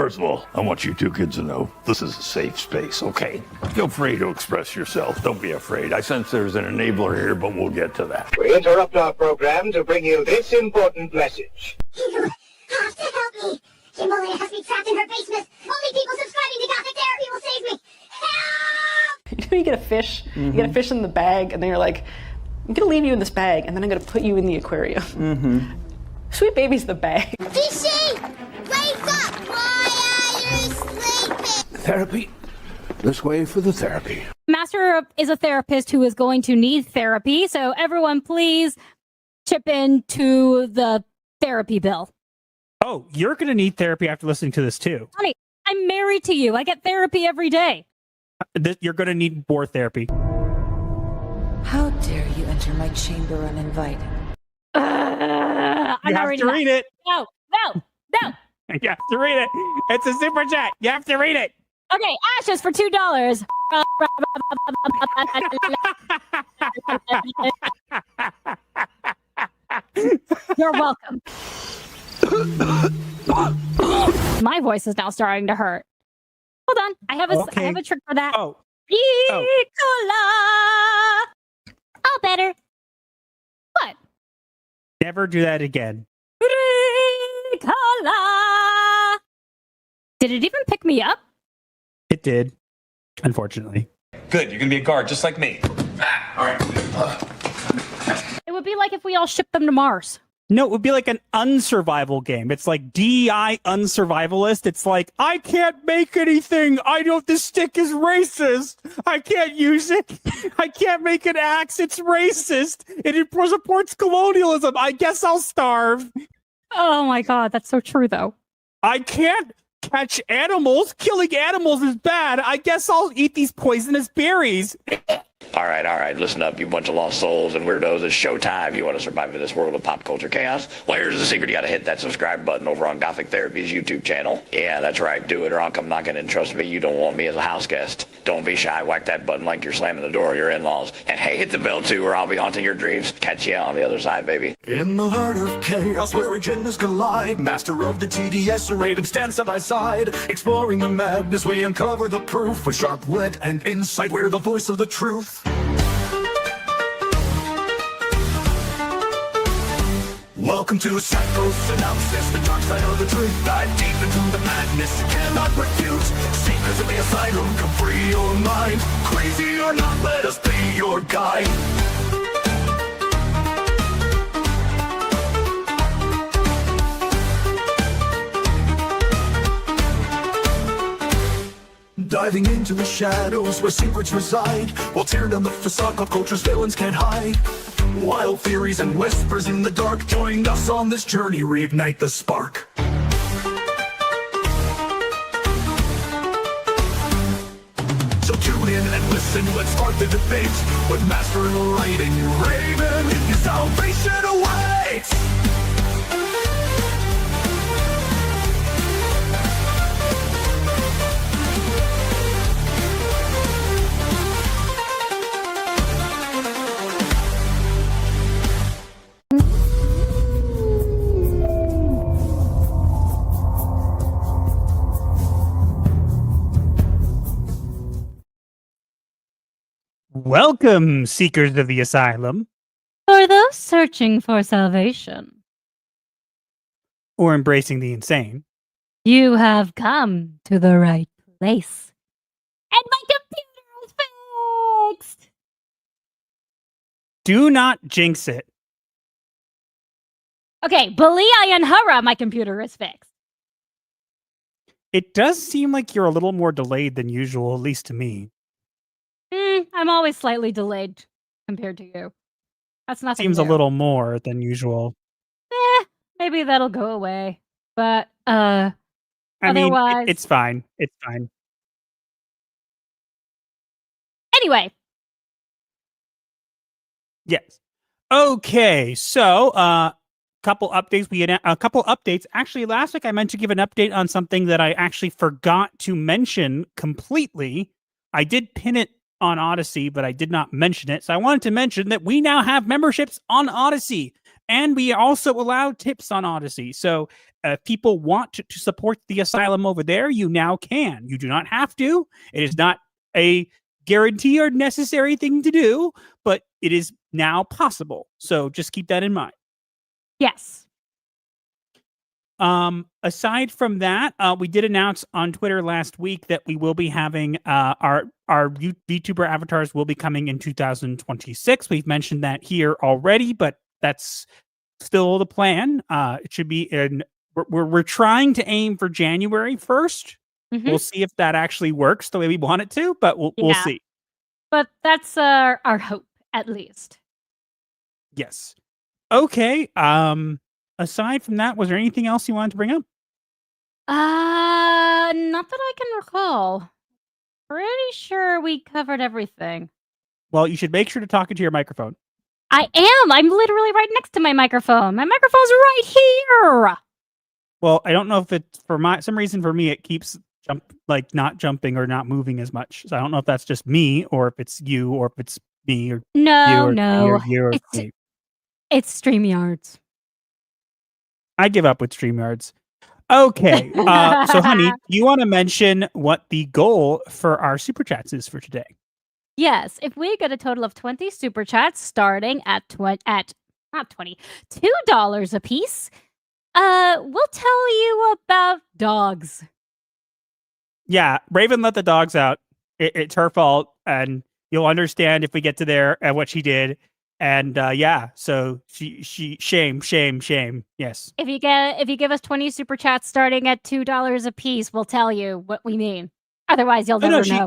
First of all, I want you two kids to know this is a safe space, okay? Feel free to express yourself. Don't be afraid. I sense there's an enabler here, but we'll get to that. We interrupt our program to bring you this important message. You have to help me. Kimberly has me trapped in her basement. Only people subscribing to Gothic Therapy will save me. Help! You know, you get a fish, you get a fish in the bag, and then you're like, I'm gonna leave you in this bag, and then I'm gonna put you in the aquarium. Sweet baby's the bag. DC! Wake up! Why are you sleeping? Therapy. This way for the therapy. Master is a therapist who is going to need therapy, so everyone please chip in to the therapy bill. Oh, you're going to need therapy after listening to this too. Honey, I'm married to you. I get therapy every day. You're going to need more therapy. How dare you enter my chamber uninvited? You have to read it. No. You have to read it. It's a super chat. You have to read it. Okay, Ashes for $2. You're welcome. My voice is now starting to hurt. Hold on. I have a trick for that. Oh. Ricola. All better. What? Never do that again. Ricola. Did it even pick me up? It did, unfortunately. Good, you're gonna be a guard just like me. All right. It would be like if we all shipped them to Mars. No, it would be like an unsurvival game. It's like DEI unsurvivalist. It's like, I can't make anything. This stick is racist. I can't use it. I can't make an axe. It's racist. It supports colonialism. I guess I'll starve. Oh my God, that's so true though. I can't catch animals. Killing animals is bad. I guess I'll eat these poisonous berries. All right, listen up, you bunch of lost souls and weirdos. It's showtime. You want to survive in this world of pop culture chaos? Well, here's the secret. You got to hit that subscribe button over on Gothic Therapy's YouTube channel. Yeah, that's right. Do it or I'll come knocking, and trust me, you don't want me as a house guest. Don't be shy. Whack that button like you're slamming the door of your in-laws. And hey, hit the bell too, or I'll be haunting your dreams. Catch you on the other side, baby. In the heart of chaos where agendas collide, master of the TDS arrayed and stand side by side. Exploring the madness, we uncover the proof with sharp wit and insight. We're the voice of the truth. Welcome to Psycho-Synopsis, the dark side of the truth. Dive deep into the madness you cannot refute. Secrets of the Asylum, come free your mind. Crazy or not, let us be your guide. Diving into the shadows where secrets reside. We'll tear down the facade pop culture's villains can't hide. Wild theories and whispers in the dark. Join us on this journey, reignite the spark. So tune in and listen, let's start the debate. With Master Light and Raven, your salvation awaits. Welcome, seekers of the Asylum. For those searching for salvation, Or embracing the insane. you have come to the right place. And my computer is fixed! Do not jinx it. Okay, Belia and Hurrah, my computer is fixed. It does seem like you're a little more delayed than usual, at least to me. I'm always slightly delayed compared to you. That's nothing Seems new. a little more than usual. Maybe that'll go away. But, I mean, otherwise... it's fine. It's fine. Anyway. Yes. Okay, so, couple updates. Actually, last week I meant to give an update on something that I actually forgot to mention completely. I did pin it on Odyssey, but I did not mention it. So I wanted to mention that we now have memberships on Odyssey. And we also allow tips on Odyssey. So if people want to support the Asylum over there, you now can. You do not have to. It is not a guarantee or necessary thing to do, but it is now possible. So just keep that in mind. Yes. Aside from that, we did announce on Twitter last week that we will be having our VTuber avatars will be coming in 2026. We've mentioned that here already, but that's still the plan. It should be in. We're trying to aim for January 1st. Mm-hmm. We'll see if that actually works the way we want it to, but we'll see. But that's our hope, at least. Yes. Okay. Aside from that, was there anything else you wanted to bring up? Not that I can recall. Pretty sure we covered everything. Well, you should make sure to talk into your microphone. I am. I'm literally right next to my microphone. My microphone's right here. Well, I don't know if it's for some reason for me it keeps not jumping or not moving as much. So I don't know if that's just me or if it's you or if it's me or no. you or me. It's StreamYards. I give up with StreamYards. Okay. So, honey, you want to mention what the goal for our super chats is for today? Yes. If we get a total of 20 super chats starting at $2 a piece, we'll tell you about dogs. Yeah, Raven let the dogs out. It's her fault, and you'll understand if we get to there and what she did. And so she shame. Yes. If you give us 20 super chats starting at $2 a piece, we'll tell you what we mean. Otherwise, you'll never know.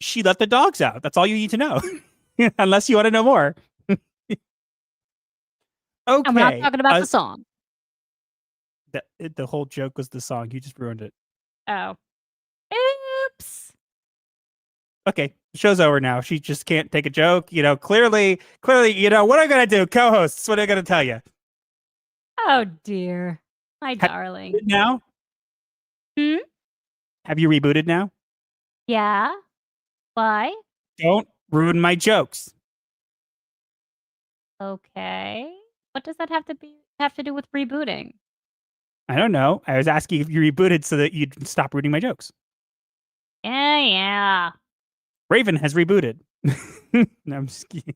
She let the dogs out. That's all you need to know, unless you want to know more. Okay. And we're not talking about the song. The whole joke was the song. You just ruined it. Oh. Oops. Okay, the show's over now. She just can't take a joke. Clearly, what am I going to do? Co-hosts, what am I going to tell you? Oh, dear. My darling. Now? Have you rebooted now? Yeah. Why? Don't ruin my jokes. Okay. What does that have to do with rebooting? I don't know. I was asking if you rebooted so that you'd stop ruining my jokes. Yeah. Raven has rebooted. No, I'm just kidding.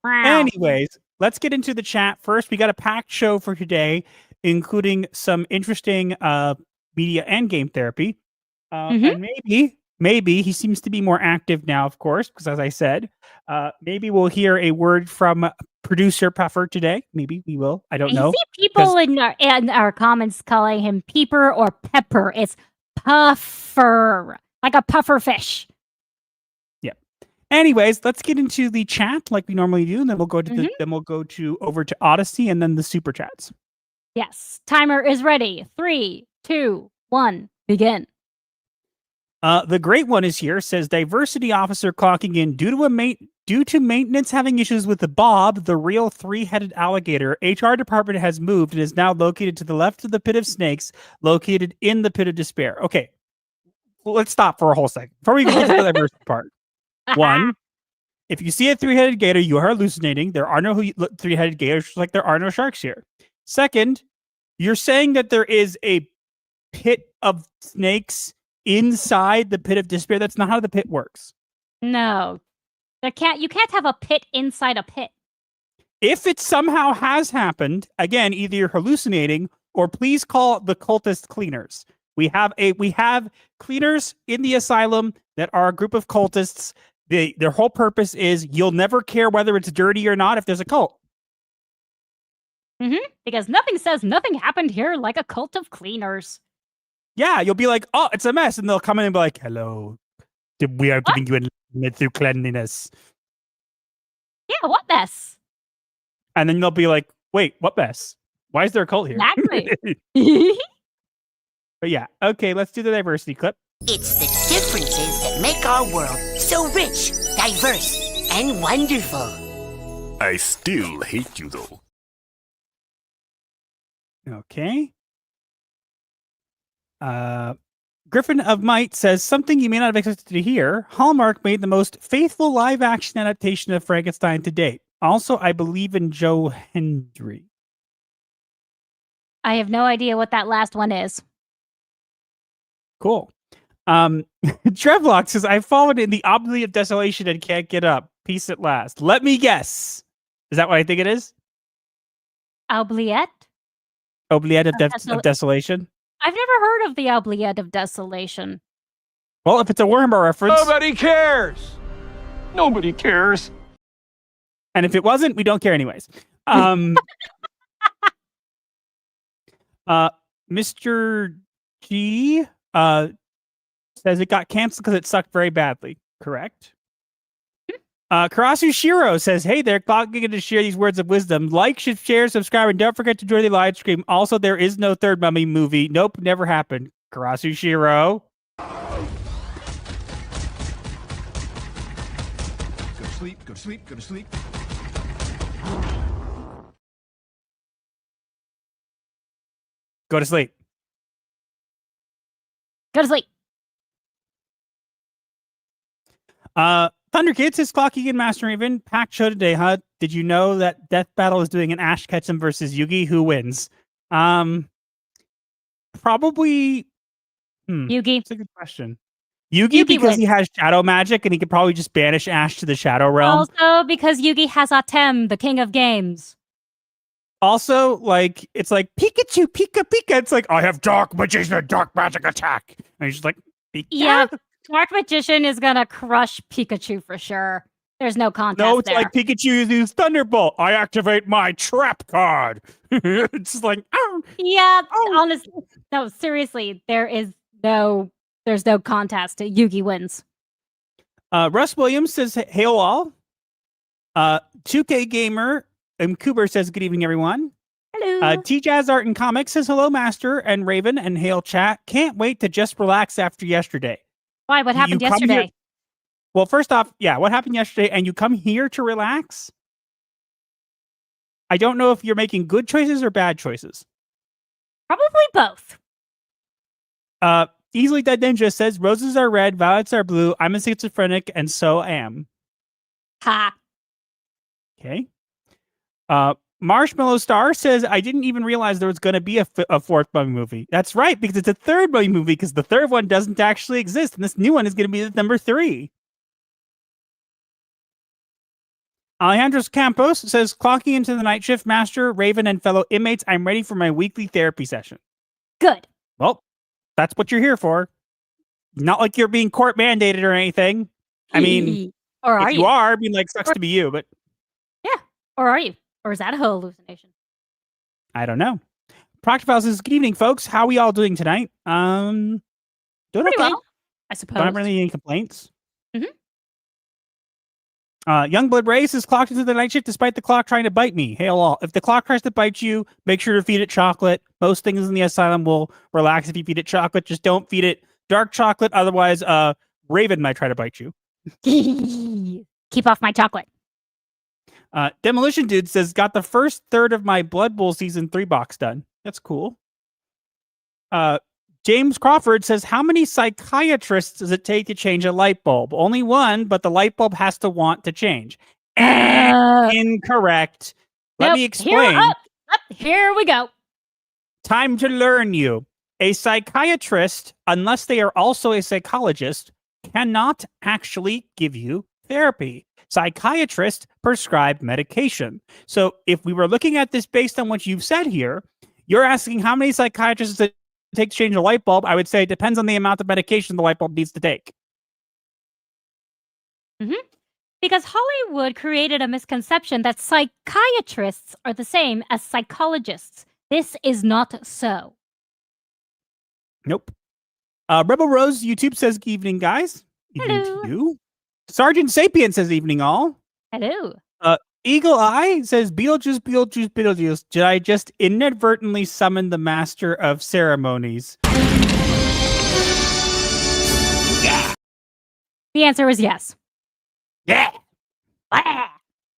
Wow. Anyways, let's get into the chat. First, we got a packed show for today, including some interesting media and game therapy. And maybe he seems to be more active now, of course, because as I said, maybe we'll hear a word from producer Puffer today. Maybe we will. I don't know. You see people in our comments calling him Peeper or Pepper. It's Puffer, like a puffer fish. Anyways, let's get into the chat like we normally do, and then we'll go to over to Odyssey and then the super chats. Yes, timer is ready. 3, 2, 1, begin. The great one is here. Says diversity officer clocking in due to maintenance having issues with the Bob, the real 3-headed alligator. HR department has moved and is now located to the left of the pit of snakes, located in the pit of despair. Okay, let's stop for a whole second before we get to the diversity part. One, if you see a 3-headed gator, you are hallucinating. There are no 3-headed gators, just like there are no sharks here. Second, you're saying that there is a pit of snakes inside the pit of despair. That's not how the pit works. No, you can't have a pit inside a pit. If it somehow has happened, again, either you're hallucinating or please call the cultist cleaners. We have cleaners in the asylum that are a group of cultists. Their whole purpose is you'll never care whether it's dirty or not if there's a cult. Because nothing says nothing happened here like a cult of cleaners. Yeah, you'll be like, oh, it's a mess. And they'll come in and be like, hello, we are giving you enlightenment through cleanliness. Yeah, what mess? And then they'll be like, wait, what mess? Why is there a cult here? Exactly. But yeah, okay, let's do the diversity clip. It's the differences that make our world so rich, diverse, and wonderful. I still hate you, though. Okay. Griffin of Might says, something you may not have expected to hear. Hallmark made the most faithful live-action adaptation of Frankenstein to date. Also, I believe in Joe Hendry. I have no idea what that last one is. Cool. Trevlock says, I've fallen in the oblivion of desolation and can't get up. Peace at last. Let me guess. Is that what I think it is? Oubliette? Oubliette of desolation? I've never heard of the Oubliette of Desolation. Well, if it's a Warhammer reference... Nobody cares. Nobody cares. And if it wasn't, we don't care anyways. Mr. G says it got canceled because it sucked very badly. Correct. Karasu Shiro says, hey there, clocking to share these words of wisdom. Like, share, subscribe, and don't forget to join the live stream. Also, there is no third Mummy movie. Nope, never happened. Karasu Shiro. Go to sleep, go to sleep, go to sleep. Go to sleep. Go to sleep. Thunder Kid says, Clocking and Master Raven, packed show today, huh? Did you know that Death Battle is doing an Ash Ketchum versus Yugi? Who wins? Probably... Yugi. That's a good question. Yugi because wins. he has shadow magic and he could probably just banish Ash to the Shadow Realm. Also because Yugi has Atem, the king of games. Also, like, it's like, Pikachu, Pika, Pika. It's like, I have dark magician and dark magic attack. And he's just like, Pika. Yeah, Dark Magician is gonna crush Pikachu for sure. There's no contest No, it's there. like Pikachu uses Thunderbolt. I activate my trap card. It's like, oh. Yeah, honestly, no, seriously, there's no contest. Yugi wins. Russ Williams says, hail all. 2K Gamer and Cooper says, good evening, everyone. Hello. T-Jazz Art and Comics says, hello, Master and Raven and hail chat. Can't wait to just relax after yesterday. Why? What happened You come yesterday? here- Well, first off, yeah, what happened yesterday? And you come here to relax? I don't know if you're making good choices or bad choices. Probably both. Easily Dead Ninja says, roses are red, violets are blue. I'm a schizophrenic, and so am. Ha. Okay. Marshmallow Star says, I didn't even realize there was going to be a fourth Mummy movie. That's right, because it's a third Mummy movie, because the third one doesn't actually exist, and this new one is going to be number 3. Alejandro Campos says, clocking into the night shift, Master, Raven, and fellow inmates, I'm ready for my weekly therapy session. Good. Well, that's what you're here for. Not like you're being court mandated or anything. I mean, or are if you are, I mean, like, sucks to be you, but yeah. Or are you? Or is that a hallucination? I don't know. Proctophiles says, good evening, folks. How are we all doing tonight? Doing Pretty okay. well, I suppose. Don't have really any complaints. Mhm. Youngblood Ray says, clocked into the night shift despite the clock trying to bite me. Hail all. If the clock tries to bite you, make sure to feed it chocolate. Most things in the asylum will relax if you feed it chocolate. Just don't feed it dark chocolate. Otherwise, Raven might try to bite you. Keep off my chocolate. Demolition Dude says, got the first third of my Blood Bowl Season 3 box done. That's cool. James Crawford says, how many psychiatrists does it take to change a light bulb? Only one, but the light bulb has to want to change. Incorrect. Let me explain. Here we go. Time to learn you. A psychiatrist, unless they are also a psychologist, cannot actually give you therapy. Psychiatrists prescribe medication. So if we were looking at this based on what you've said here, you're asking how many psychiatrists does it take to change a light bulb? I would say it depends on the amount of medication the light bulb needs to take. Mm-hmm. Because Hollywood created a misconception that psychiatrists are the same as psychologists. This is not so. Nope. Rebel Rose YouTube says, good evening, guys. Evening Hello. to you. Sergeant Sapien says, evening, all. Hello. Eagle Eye says, Beetlejuice, Beetlejuice, Beetlejuice. Did I just inadvertently summon the master of ceremonies? Yeah. The answer is yes. Yeah.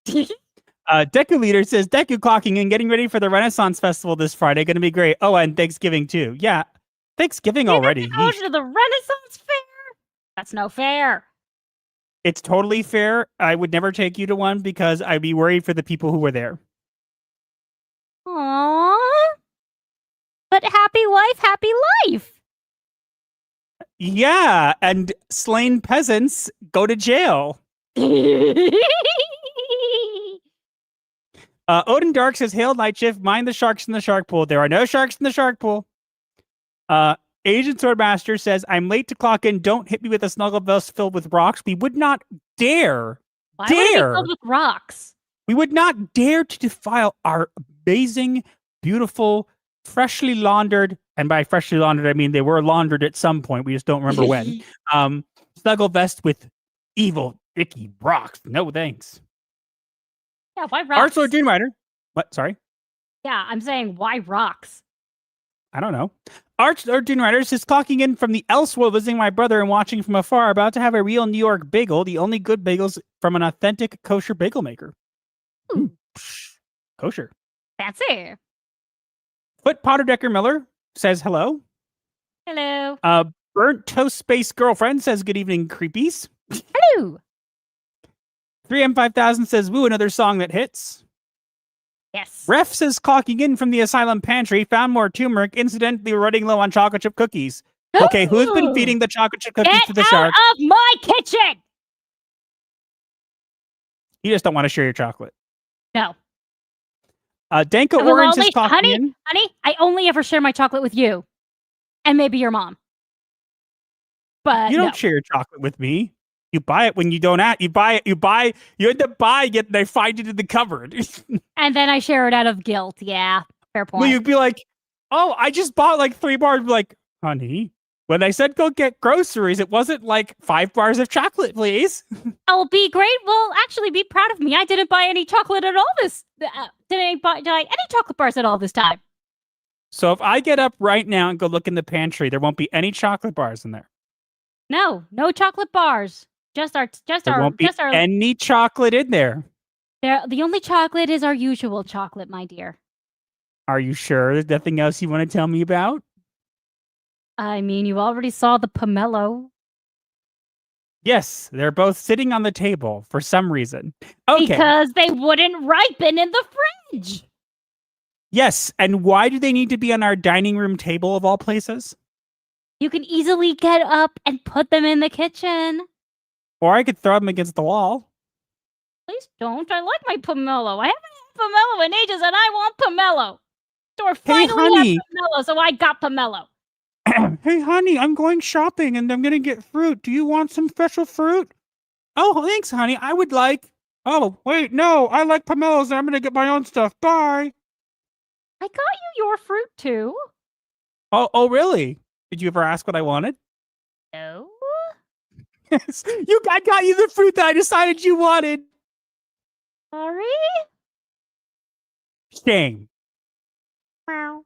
Deku Leader says, Deku clocking and getting ready for the Renaissance Festival this Friday. Going to be great. Oh, and Thanksgiving too. Yeah. Thanksgiving already. Go to the Renaissance Fair? That's no fair. It's totally fair. I would never take you to one because I'd be worried for the people who were there. Aww. life, happy life. Yeah, and slain peasants go to jail. Odin Dark says, "Hail Night Shift, mind the sharks in the shark pool. There are no sharks in the shark pool." Asian Swordmaster says, "I'm late to clock in. Don't hit me with a snuggle vest filled with rocks. We would not dare. Why would it be filled with rocks? We would not dare to defile our amazing, beautiful, freshly laundered, and by freshly laundered, I mean they were laundered at some point. We just don't remember when. Snuggle vest with evil, icky rocks. No thanks." Yeah, why rocks? Archlord Dune Rider. What? Sorry? Yeah, I'm saying why rocks? I don't know. Archlord Dune Rider says, "Clocking in from the Elseworld, visiting my brother and watching from afar. About to have a real New York bagel, the only good bagels from an authentic kosher bagel maker." Ooh. Kosher. Fancy. Foot Potterdecker Miller says hello. Hello. Burnt Toast Space Girlfriend says, "Good evening, creepies." Hello. 3M5000 says, "Woo, another song that hits." Yes. Ref says, "Clocking in from the Asylum pantry, found more turmeric. Incidentally, we're running low on chocolate chip cookies." Okay, who's been feeding the chocolate chip cookies to the shark? Get out of my kitchen! You just don't want to share your chocolate. No. Danko Orange is clocking in. Honey, I only ever share my chocolate with you. And maybe your mom. But You don't share your chocolate with me. You buy it when you don't ask. You end up buying it and they find it in the cupboard. And then I share it out of guilt. Yeah, fair point. Well, you'd be like, "Oh, I just bought like 3 bars." I'd be like, "Honey, when I said go get groceries, it wasn't like 5 bars of chocolate, please." I'll be great. Well, actually, be proud of me. I didn't buy any chocolate at all did I buy any chocolate bars at all this time? So if I get up right now and go look in the pantry, there won't be any chocolate bars in there. No chocolate bars. There won't be any chocolate in there. The only chocolate is our usual chocolate, my dear. Are you sure there's nothing else you want to tell me about? I mean, you already saw the pomelo. Yes, they're both sitting on the table for some reason. Okay. Because they wouldn't ripen in the fridge. Yes, and why do they need to be on our dining room table of all places? You can easily get up and put them in the kitchen. Or I could throw them against the wall. Please don't. I like my pomelo. I haven't had pomelo in ages, and I want pomelo. Store finally had pomelo, so I got pomelo. Hey, honey, I'm going shopping, and I'm going to get fruit. Do you want some special fruit? Oh, thanks, honey. I would like... Oh, wait, no. I like pomelos, and I'm going to get my own stuff. Bye. I got you your fruit, too. Oh, really? Did you ever ask what I wanted? No. Yes. I got you the fruit that I decided you wanted. Sorry? Shame. Wow.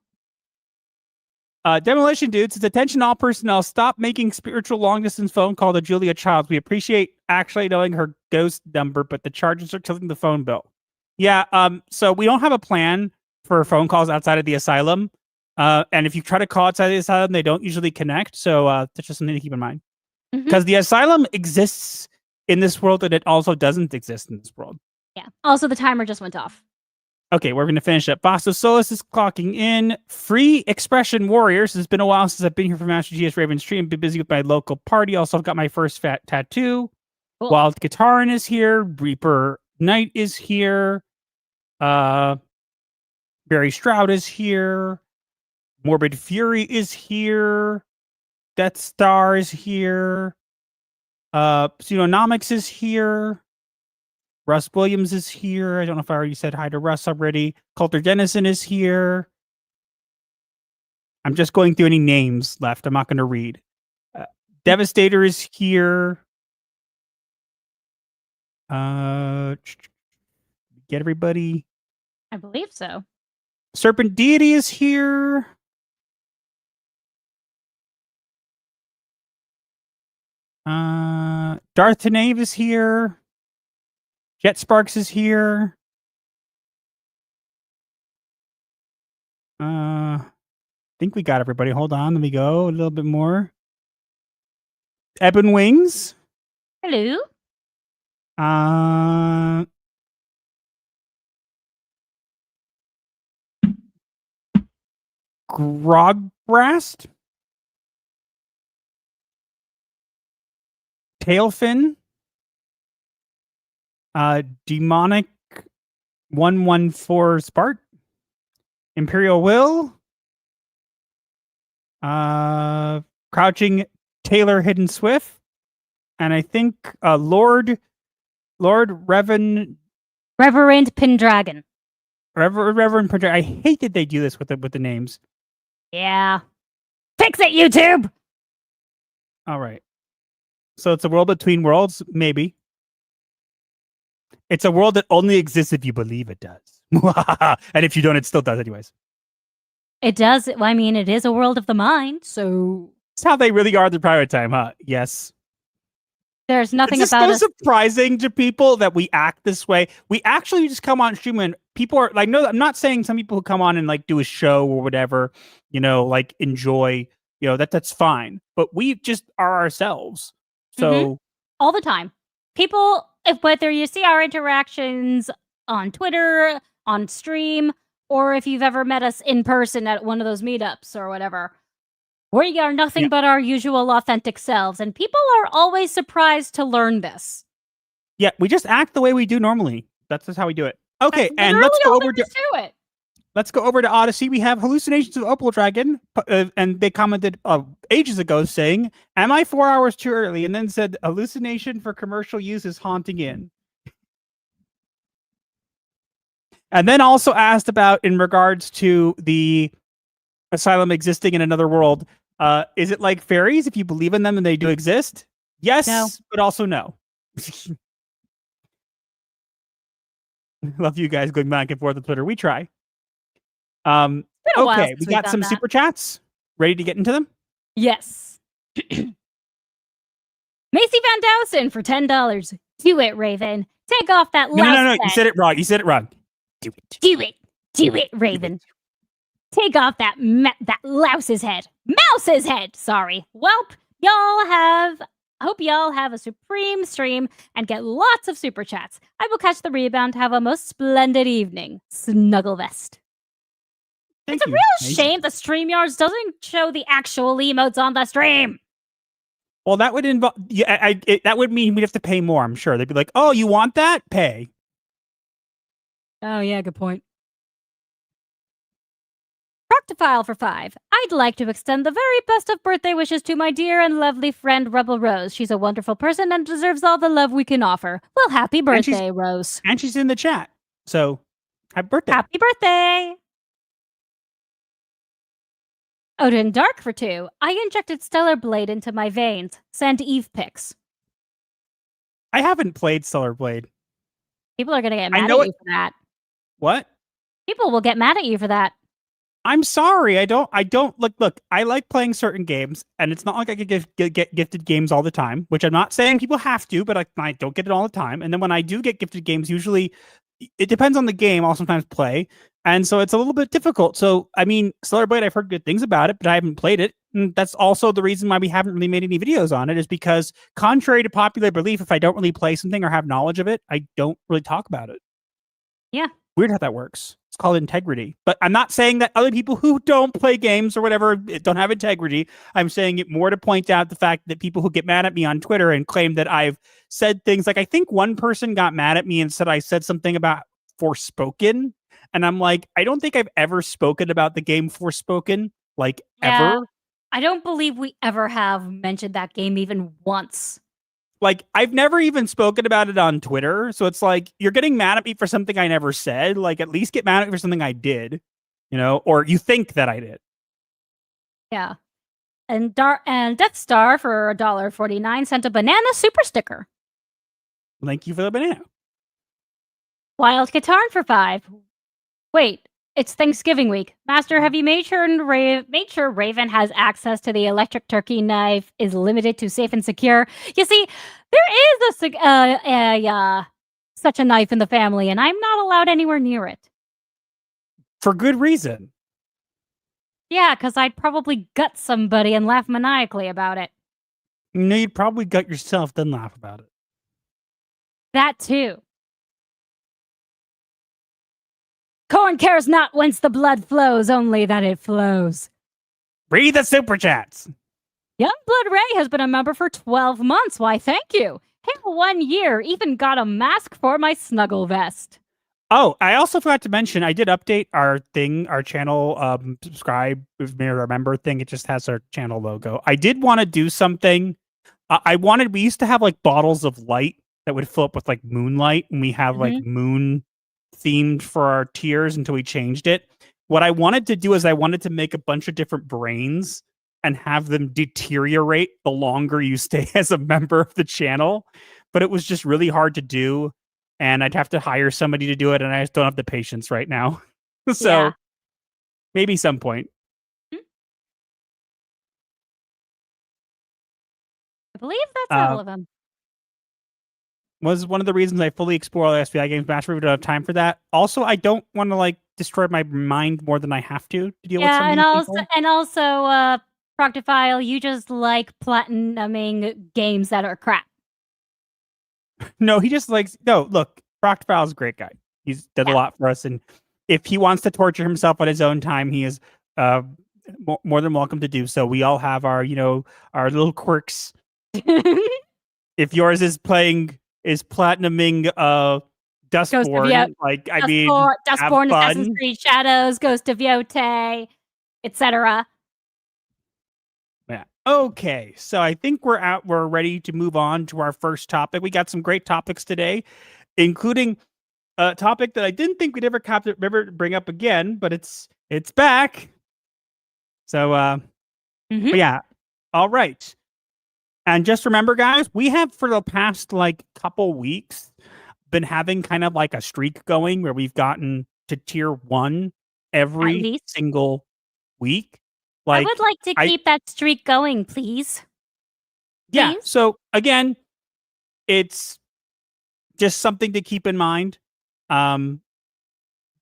Demolition Dude says, "Attention all personnel, stop making spiritual long-distance phone call to Julia Childs. We appreciate actually knowing her ghost number, but the charges are killing the phone bill." Yeah, so we don't have a plan for phone calls outside of the asylum. And if you try to call outside the asylum, they don't usually connect. So that's just something to keep in mind. Because the asylum exists in this world, and it also doesn't exist in this world. Yeah. Also, the timer just went off. Okay, we're going to finish up. Basso Solus is clocking in. Free Expression Warriors. It's been a while since I've been here for Master GS Raven Stream. Been busy with my local party. Also, I've got my first fat tattoo. Cool. Wild Guitarin is here. Reaper Knight is here. Barry Stroud is here. Morbid Fury is here. Death Star is here. Pseudonomics is here. Russ Williams is here. I don't know if I already said hi to Russ already. Coulter Dennison is here. I'm just going through any names left. I'm not going to read. Devastator is here. Get everybody. I believe so. Serpent Deity is here. Darth Tenave is here. Jet Sparks is here. I think we got everybody. Hold on, let me go a little bit more. Ebon Wings. Hello. Grograst, Tailfin, Demonic 114 Spart, Imperial Will, Crouching Taylor Hidden Swift, and I think Reverend Pendragon. Reverend Pendragon. I hate that they do this with the names. Yeah. Fix it, YouTube! All right. So it's a world between worlds, maybe. It's a world that only exists if you believe it does. And if you don't, it still does anyways. It does. I mean, it is a world of the mind, so... That's how they really are the private time, huh? Yes. There's nothing it's about so surprising to people that we act this way. We actually just come on stream and people are like, no, I'm not saying some people who come on and like do a show or whatever, like enjoy, that's fine. But we just are ourselves. So all the time. People, whether you see our interactions on Twitter, on stream, or if you've ever met us in person at one of those meetups or whatever, we are nothing but our usual authentic selves, and people are always surprised to learn this. Yeah, we just act the way we do normally. That's just how we do it. Okay, That's and let's go over to it. Let's go over to Odyssey. We have Hallucinations of Opal Dragon, and they commented ages ago saying, "Am I 4 hours too early?" And then said, "Hallucination for commercial use is haunting in." And then also asked about in regards to the Asylum existing in another world. Is it like fairies? If you believe in them and they do exist? Yes, no. But also no. Love you guys going back and forth on Twitter. We try. Okay, we got some super chats. Ready to get into them? Yes. Macy Van Dowson for $10. Do it, Raven. Take off that louse. No. You said it wrong. You said it wrong. Do it. Do it, Raven. Take off that louse's head. Mouse's head! Sorry. Welp, hope y'all have a supreme stream and get lots of super chats. I will catch the rebound. Have a most splendid evening. Snugglevest. It's a real shame the StreamYards doesn't show the actual emotes on the stream. Well, that would involve... Yeah, that would mean we'd have to pay more, I'm sure. They'd be like, oh, you want that? Pay. Oh, yeah, good point. Proctophile for 5. I'd like to extend the very best of birthday wishes to my dear and lovely friend Rebel Rose. She's a wonderful person and deserves all the love we can offer. Well, happy birthday, Rose. And she's in the chat. So, happy birthday. Happy birthday. Odin Dark for 2. I injected Stellar Blade into my veins. Send Eve pics. I haven't played Stellar Blade. People are going to get mad at you for that. What? People will get mad at you for that. I'm sorry. I don't look, I like playing certain games, and it's not like I could get gifted games all the time, which I'm not saying people have to, but I don't get it all the time. And then when I do get gifted games, usually it depends on the game. I'll sometimes play. And so it's a little bit difficult. So, I mean, Stellar Blade, I've heard good things about it, but I haven't played it. And that's also the reason why we haven't really made any videos on it, is because contrary to popular belief, if I don't really play something or have knowledge of it, I don't really talk about it. Yeah. Weird how that works. It's called integrity. But I'm not saying that other people who don't play games or whatever don't have integrity. I'm saying it more to point out the fact that people who get mad at me on Twitter and claim that I've said things like, I think one person got mad at me and said I said something about Forspoken. And I'm like, I don't think I've ever spoken about the game Forspoken, ever. I don't believe we ever have mentioned that game even once. I've never even spoken about it on Twitter. So it's like, you're getting mad at me for something I never said. At least get mad at me for something I did, or you think that I did. Yeah. And Death Star for $1.49 sent a banana super sticker. Thank you for the banana. Wild Katarn for 5. Wait, it's Thanksgiving week. Master, have you made sure Raven has access to the electric turkey knife is limited to safe and secure? You see, there is such a knife in the family, and I'm not allowed anywhere near it. For good reason. Yeah, because I'd probably gut somebody and laugh maniacally about it. No, you'd probably gut yourself, then laugh about it. That too. corn cares not whence the blood flows, only that it flows. Read the super chats. Youngblood Ray has been a member for 12 months. Why, thank you. Hell, 1 year. Even got a mask for my snuggle vest. Oh, I also forgot to mention, I did update our channel, subscribe, if you may remember thing. It just has our channel logo. I did want to do something. We used to have like bottles of light that would fill up with like moonlight, and we have like moon themed for our tiers until we changed it. What I wanted to do is I wanted to make a bunch of different brains and have them deteriorate the longer you stay as a member of the channel. But it was just really hard to do. And I'd have to hire somebody to do it, and I just don't have the patience right now. So maybe some point. I believe that's all of them. Was one of the reasons I fully explore all the SPI games master. We don't have time for that. Also, I don't want to like destroy my mind more than I have to deal with some of these people. And also, Proctophile, you just like platinuming games that are crap. No, he just likes. No, look, Proctophile's a great guy. He's done a lot for us, and if he wants to torture himself at his own time, he is more than welcome to do so. We all have our, our little quirks. If yours is platinuming Dustborn, Dustborn, Assassin's Creed Shadows, Ghost of Yote, etc. Yeah. Okay, so I think we're ready to move on to our first topic. We got some great topics today, including a topic that I didn't think we'd ever bring up again, but it's back. So, but yeah, all right. And just remember, guys, we have for the past couple weeks been having kind of like a streak going where we've gotten to tier 1 every single week. I would like to keep that streak going, please. Yeah. So again, it's just something to keep in mind.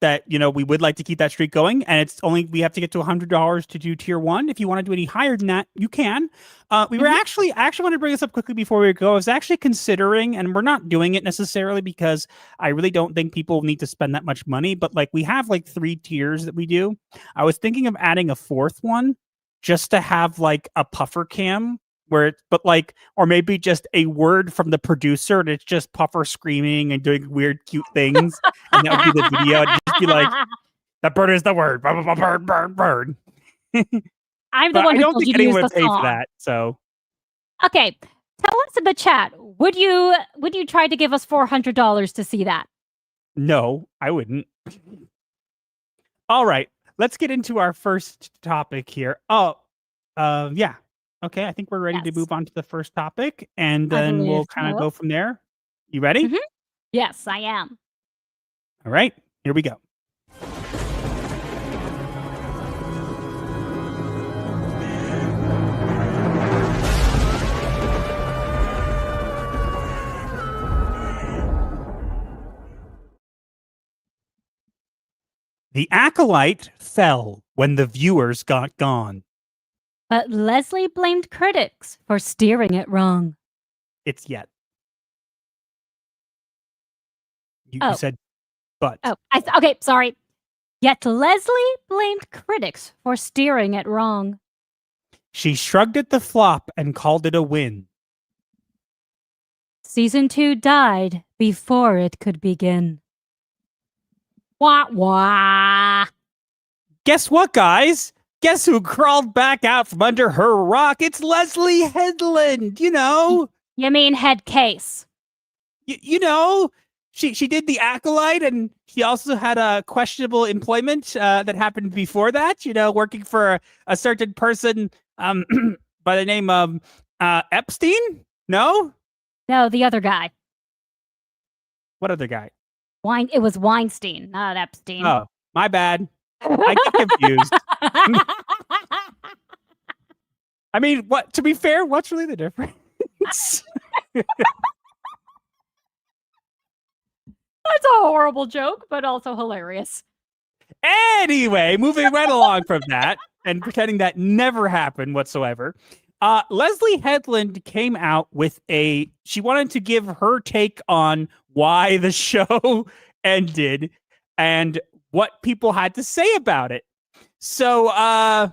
That we would like to keep that streak going, and we have to get to $100 to do tier 1. If you want to do any higher than that, you can. We were I actually want to bring this up quickly before we go. I was actually considering, and we're not doing it necessarily because I really don't think people need to spend that much money, but we have 3 tiers that we do. I was thinking of adding a 4th one just to have a puffer cam or maybe just a word from the producer and it's just Puffer screaming and doing weird, cute things. And that would be the video. It'd just be the bird is the word. Bird, bird, bird. I'm the one who told you to use the pay song. For that, so. Okay, tell us in the chat. Would you try to give us $400 to see that? No, I wouldn't. All right, let's get into our first topic here. Yeah. Okay, I think we're ready to move on to the first topic, and then we'll kind of go from there. You ready? Mm-hmm. Yes, I am. All right, here we go. The Acolyte fell when the viewers got gone. But Leslye blamed critics for steering it wrong. It's yet. You said but. Oh, okay, sorry. Yet Leslye blamed critics for steering it wrong. She shrugged at the flop and called it a win. Season 2 died before it could begin. Wah, wah. Guess what, guys? Guess who crawled back out from under her rock? It's Leslye Headland, You mean head case. She did the Acolyte, and she also had a questionable employment that happened before that, working for a certain person by the name of Epstein? No? No, the other guy. What other guy? It was Weinstein, not Epstein. Oh, my bad. I get confused. I mean, to be fair, what's really the difference? That's a horrible joke, but also hilarious. Anyway, moving right along from that and pretending that never happened whatsoever. Leslye Headland came out with she wanted to give her take on why the show ended and what people had to say about it. So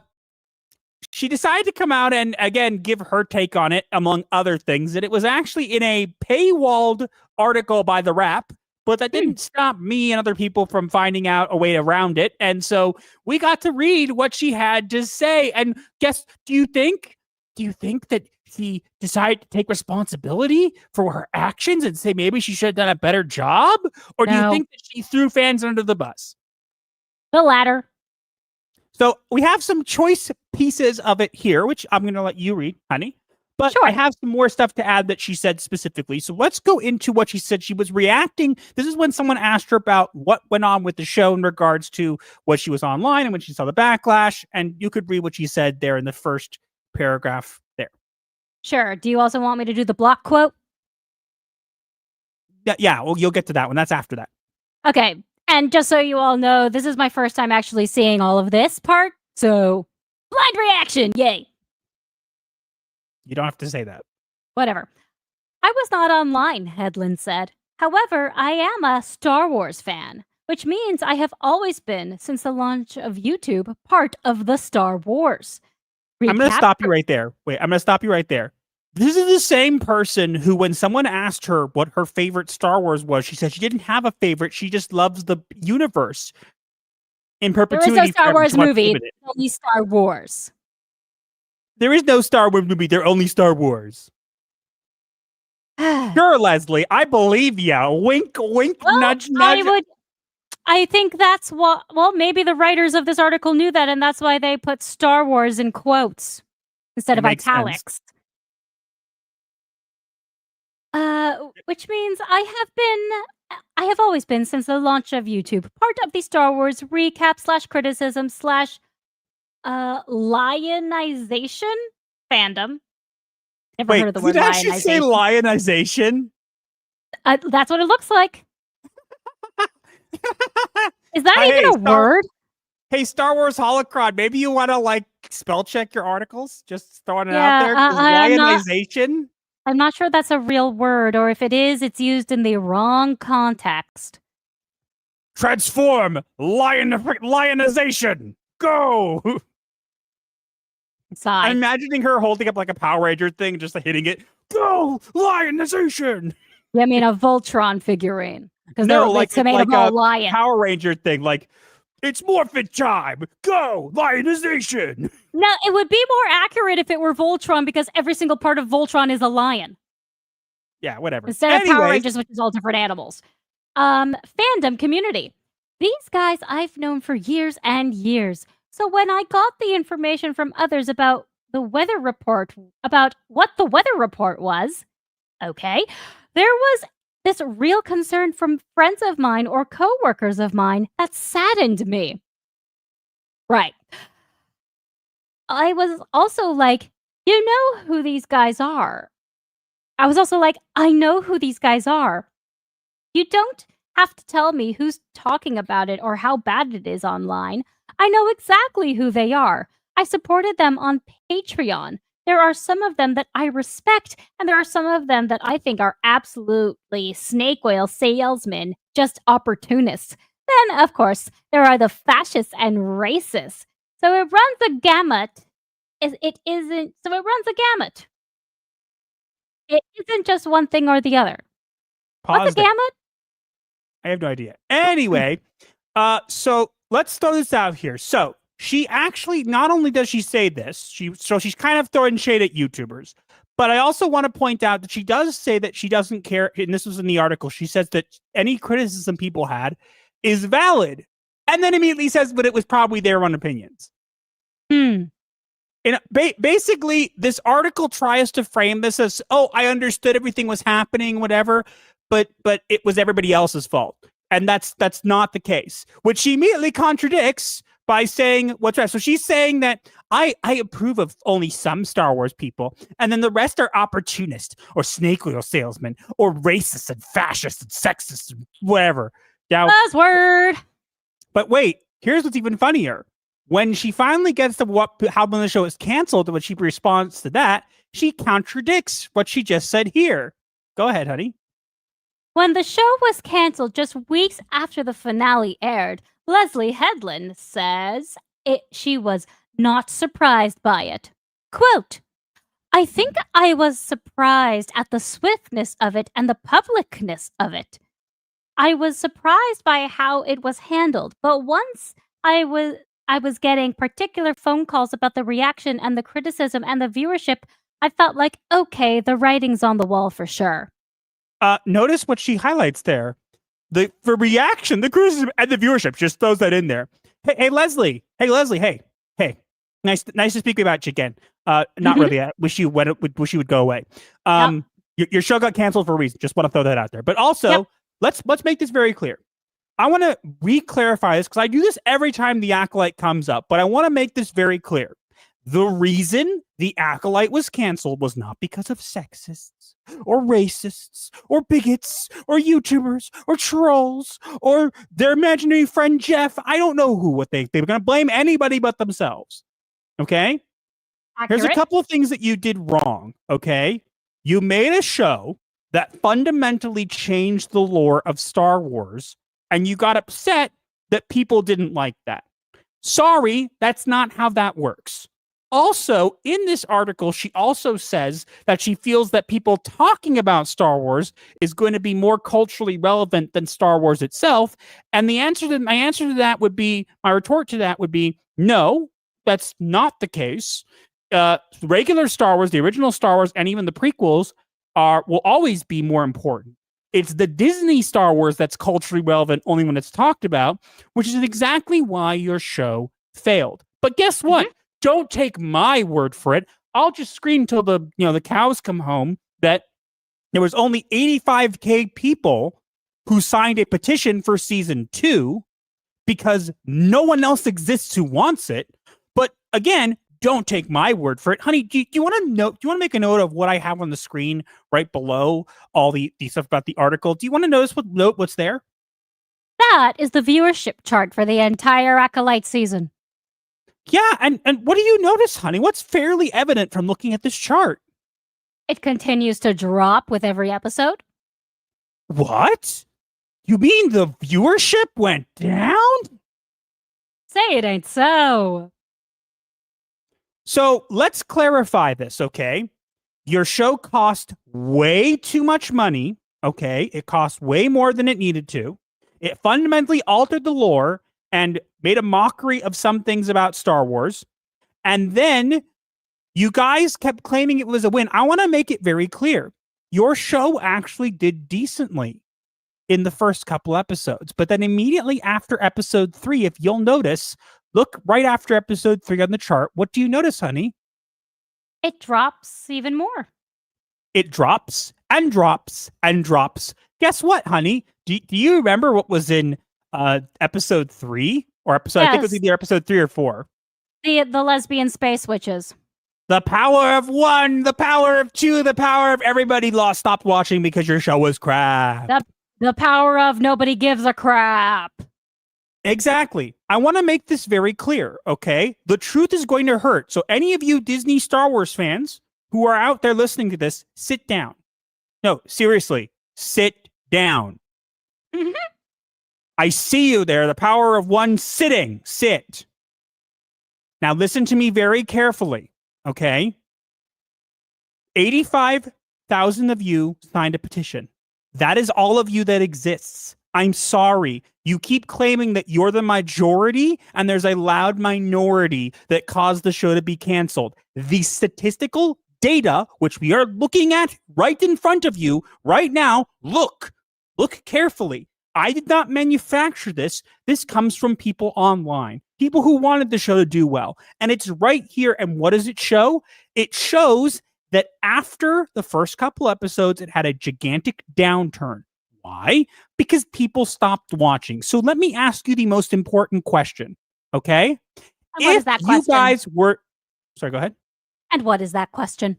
she decided to come out and, again, give her take on it, among other things. And it was actually in a paywalled article by The Wrap, but that didn't stop me and other people from finding out a way around it. And so we got to read what she had to say. And guess, do you think that she decided to take responsibility for her actions and say maybe she should have done a better job? Or do you think that she threw fans under the bus? The latter. So we have some choice pieces of it here, which I'm going to let you read, honey. But Sure. I have some more stuff to add that she said specifically. So let's go into what she said. She was reacting. This is when someone asked her about what went on with the show in regards to what she was online and when she saw the backlash. And you could read what she said there in the first paragraph there. Sure. Do you also want me to do the block quote? Yeah, well, you'll get to that one. That's after that. Okay. And just so you all know, this is my first time actually seeing all of this part. So, blind reaction. Yay. You don't have to say that. Whatever. I was not online, Headland said. However, I am a Star Wars fan, which means I have always been, since the launch of YouTube, part of the Star Wars. I'm going to stop you right there. Wait, I'm going to stop you right there. This is the same person who, when someone asked her what her favorite Star Wars was, she said she didn't have a favorite. She just loves the universe in perpetuity. There is no Star Wars movie. It's only Star Wars. There is no Star Wars movie. They're only Star Wars. Sure, Leslye. I believe ya. Wink, wink, nudge, nudge. I think that's what. Well, maybe the writers of this article knew that, and that's why they put Star Wars in quotes instead of italics. Sense. Which means I have always been, since the launch of YouTube, part of the Star Wars recap / criticism / lionization fandom. Never heard of the word did it actually lionization. say lionization? That's what it looks like. Is that even a word? Hey, Star Wars Holocron, maybe you want to spell check your articles? Just throwing it out there. Lionization? I'm not sure that's a real word, or if it is, it's used in the wrong context. Transform! Lionization! Go! Sigh. I'm imagining her holding up a Power Ranger thing, just hitting it. Go! Lionization! Yeah, I mean a Voltron figurine. Because it's made of a lion. Power Ranger thing, it's morphin' time! Go! Lionization! No, it would be more accurate if it were Voltron, because every single part of Voltron is a lion. Yeah, whatever. Instead of Power Rangers, which is all different animals. Fandom community. These guys I've known for years and years. So when I got the information from others about the weather report, about what the weather report was, okay, there was this real concern from friends of mine or coworkers of mine that saddened me. Right. I was also like, you know who these guys are. I was also like, I know who these guys are. You don't have to tell me who's talking about it or how bad it is online. I know exactly who they are. I supported them on Patreon. There are some of them that I respect, and there are some of them that I think are absolutely snake oil salesmen, just opportunists. Then, of course, there are the fascists and racists. So it runs a gamut. It isn't just one thing or the other. What's a gamut? I have no idea. Anyway, so let's throw this out here. So she actually, not only does she say this, she's kind of throwing shade at YouTubers, but I also want to point out that she does say that she doesn't care, and this was in the article, she says that any criticism people had is valid, and then immediately says, but it was probably their own opinions. And basically, this article tries to frame this as, oh, I understood everything was happening, whatever, but it was everybody else's fault. And that's not the case, which she immediately contradicts by saying what's right. So she's saying that I approve of only some Star Wars people, and then the rest are opportunists or snake oil salesmen or racists and fascists and sexists and whatever. Now, buzzword. But wait, here's what's even funnier. When she finally gets to how when the show is canceled, when she responds to that, she contradicts what she just said here. Go ahead, honey. When the show was canceled just weeks after the finale aired, Leslye Headland says she was not surprised by it. Quote, I think I was surprised at the swiftness of it and the publicness of it. I was surprised by how it was handled, but once I was getting particular phone calls about the reaction and the criticism and the viewership, I felt like, okay, the writing's on the wall for sure. Notice what she highlights there. The reaction, the criticism, and the viewership. Just throws that in there. Hey, Leslye. Hey, Leslye. Hey. Nice to speak about you again. Not really. I wish you would go away. Your show got canceled for a reason. Just want to throw that out there. But also, let's make this very clear. I want to re-clarify this because I do this every time the Acolyte comes up. But I want to make this very clear. The reason the Acolyte was canceled was not because of sexists or racists or bigots or YouTubers or trolls or their imaginary friend Jeff. I don't know what they were going to blame anybody but themselves. Okay? Accurate. Here's a couple of things that you did wrong. Okay? You made a show that fundamentally changed the lore of Star Wars, and you got upset that people didn't like that. Sorry, that's not how that works. Also, in this article, she also says that she feels that people talking about Star Wars is going to be more culturally relevant than Star Wars itself. And my retort to that would be, no, that's not the case. Regular Star Wars, the original Star Wars, and even the prequels will always be more important. It's the Disney Star Wars that's culturally relevant only when it's talked about, which is exactly why your show failed. But guess what? Don't take my word for it. I'll just scream till the cows come home that there was only 85,000 people who signed a petition for season 2 because no one else exists who wants it. But again, don't take my word for it. Honey, do you want to make a note of what I have on the screen right below all the stuff about the article? Do you want to notice what's there? That is the viewership chart for the entire Acolyte season. Yeah, and what do you notice, honey? What's fairly evident from looking at this chart? It continues to drop with every episode. What? You mean the viewership went down? Say it ain't so. So let's clarify this, okay? Your show cost way too much money, okay? It cost way more than it needed to. It fundamentally altered the lore and made a mockery of some things about Star Wars. And then you guys kept claiming it was a win. I want to make it very clear. Your show actually did decently in the first couple episodes. But then immediately after episode 3, if you'll notice, look right after episode 3 on the chart. What do you notice, honey? It drops even more. It drops and drops and drops. Guess what, honey? Do you remember what was in episode 3 or episode? Yes. I think it was either episode 3 or 4. The lesbian space witches. The power of 1, the power of 2, the power of everybody stopped watching because your show was crap. The power of nobody gives a crap. Exactly. I want to make this very clear, okay? The truth is going to hurt. So any of you Disney Star Wars fans who are out there listening to this, sit down. No, seriously, sit down. I see you there. The power of 1 sitting. Sit. Now listen to me very carefully, okay? 85,000 of you signed a petition. That is all of you that exists. I'm sorry. You keep claiming that you're the majority and there's a loud minority that caused the show to be canceled. The statistical data, which we are looking at right in front of you right now, look carefully. I did not manufacture this. This comes from people online, people who wanted the show to do well. And it's right here. And what does it show? It shows that after the first couple episodes, it had a gigantic downturn. Why? Because people stopped watching. So let me ask you the most important question, okay? What is that question? You guys were... Sorry, go ahead. And what is that question?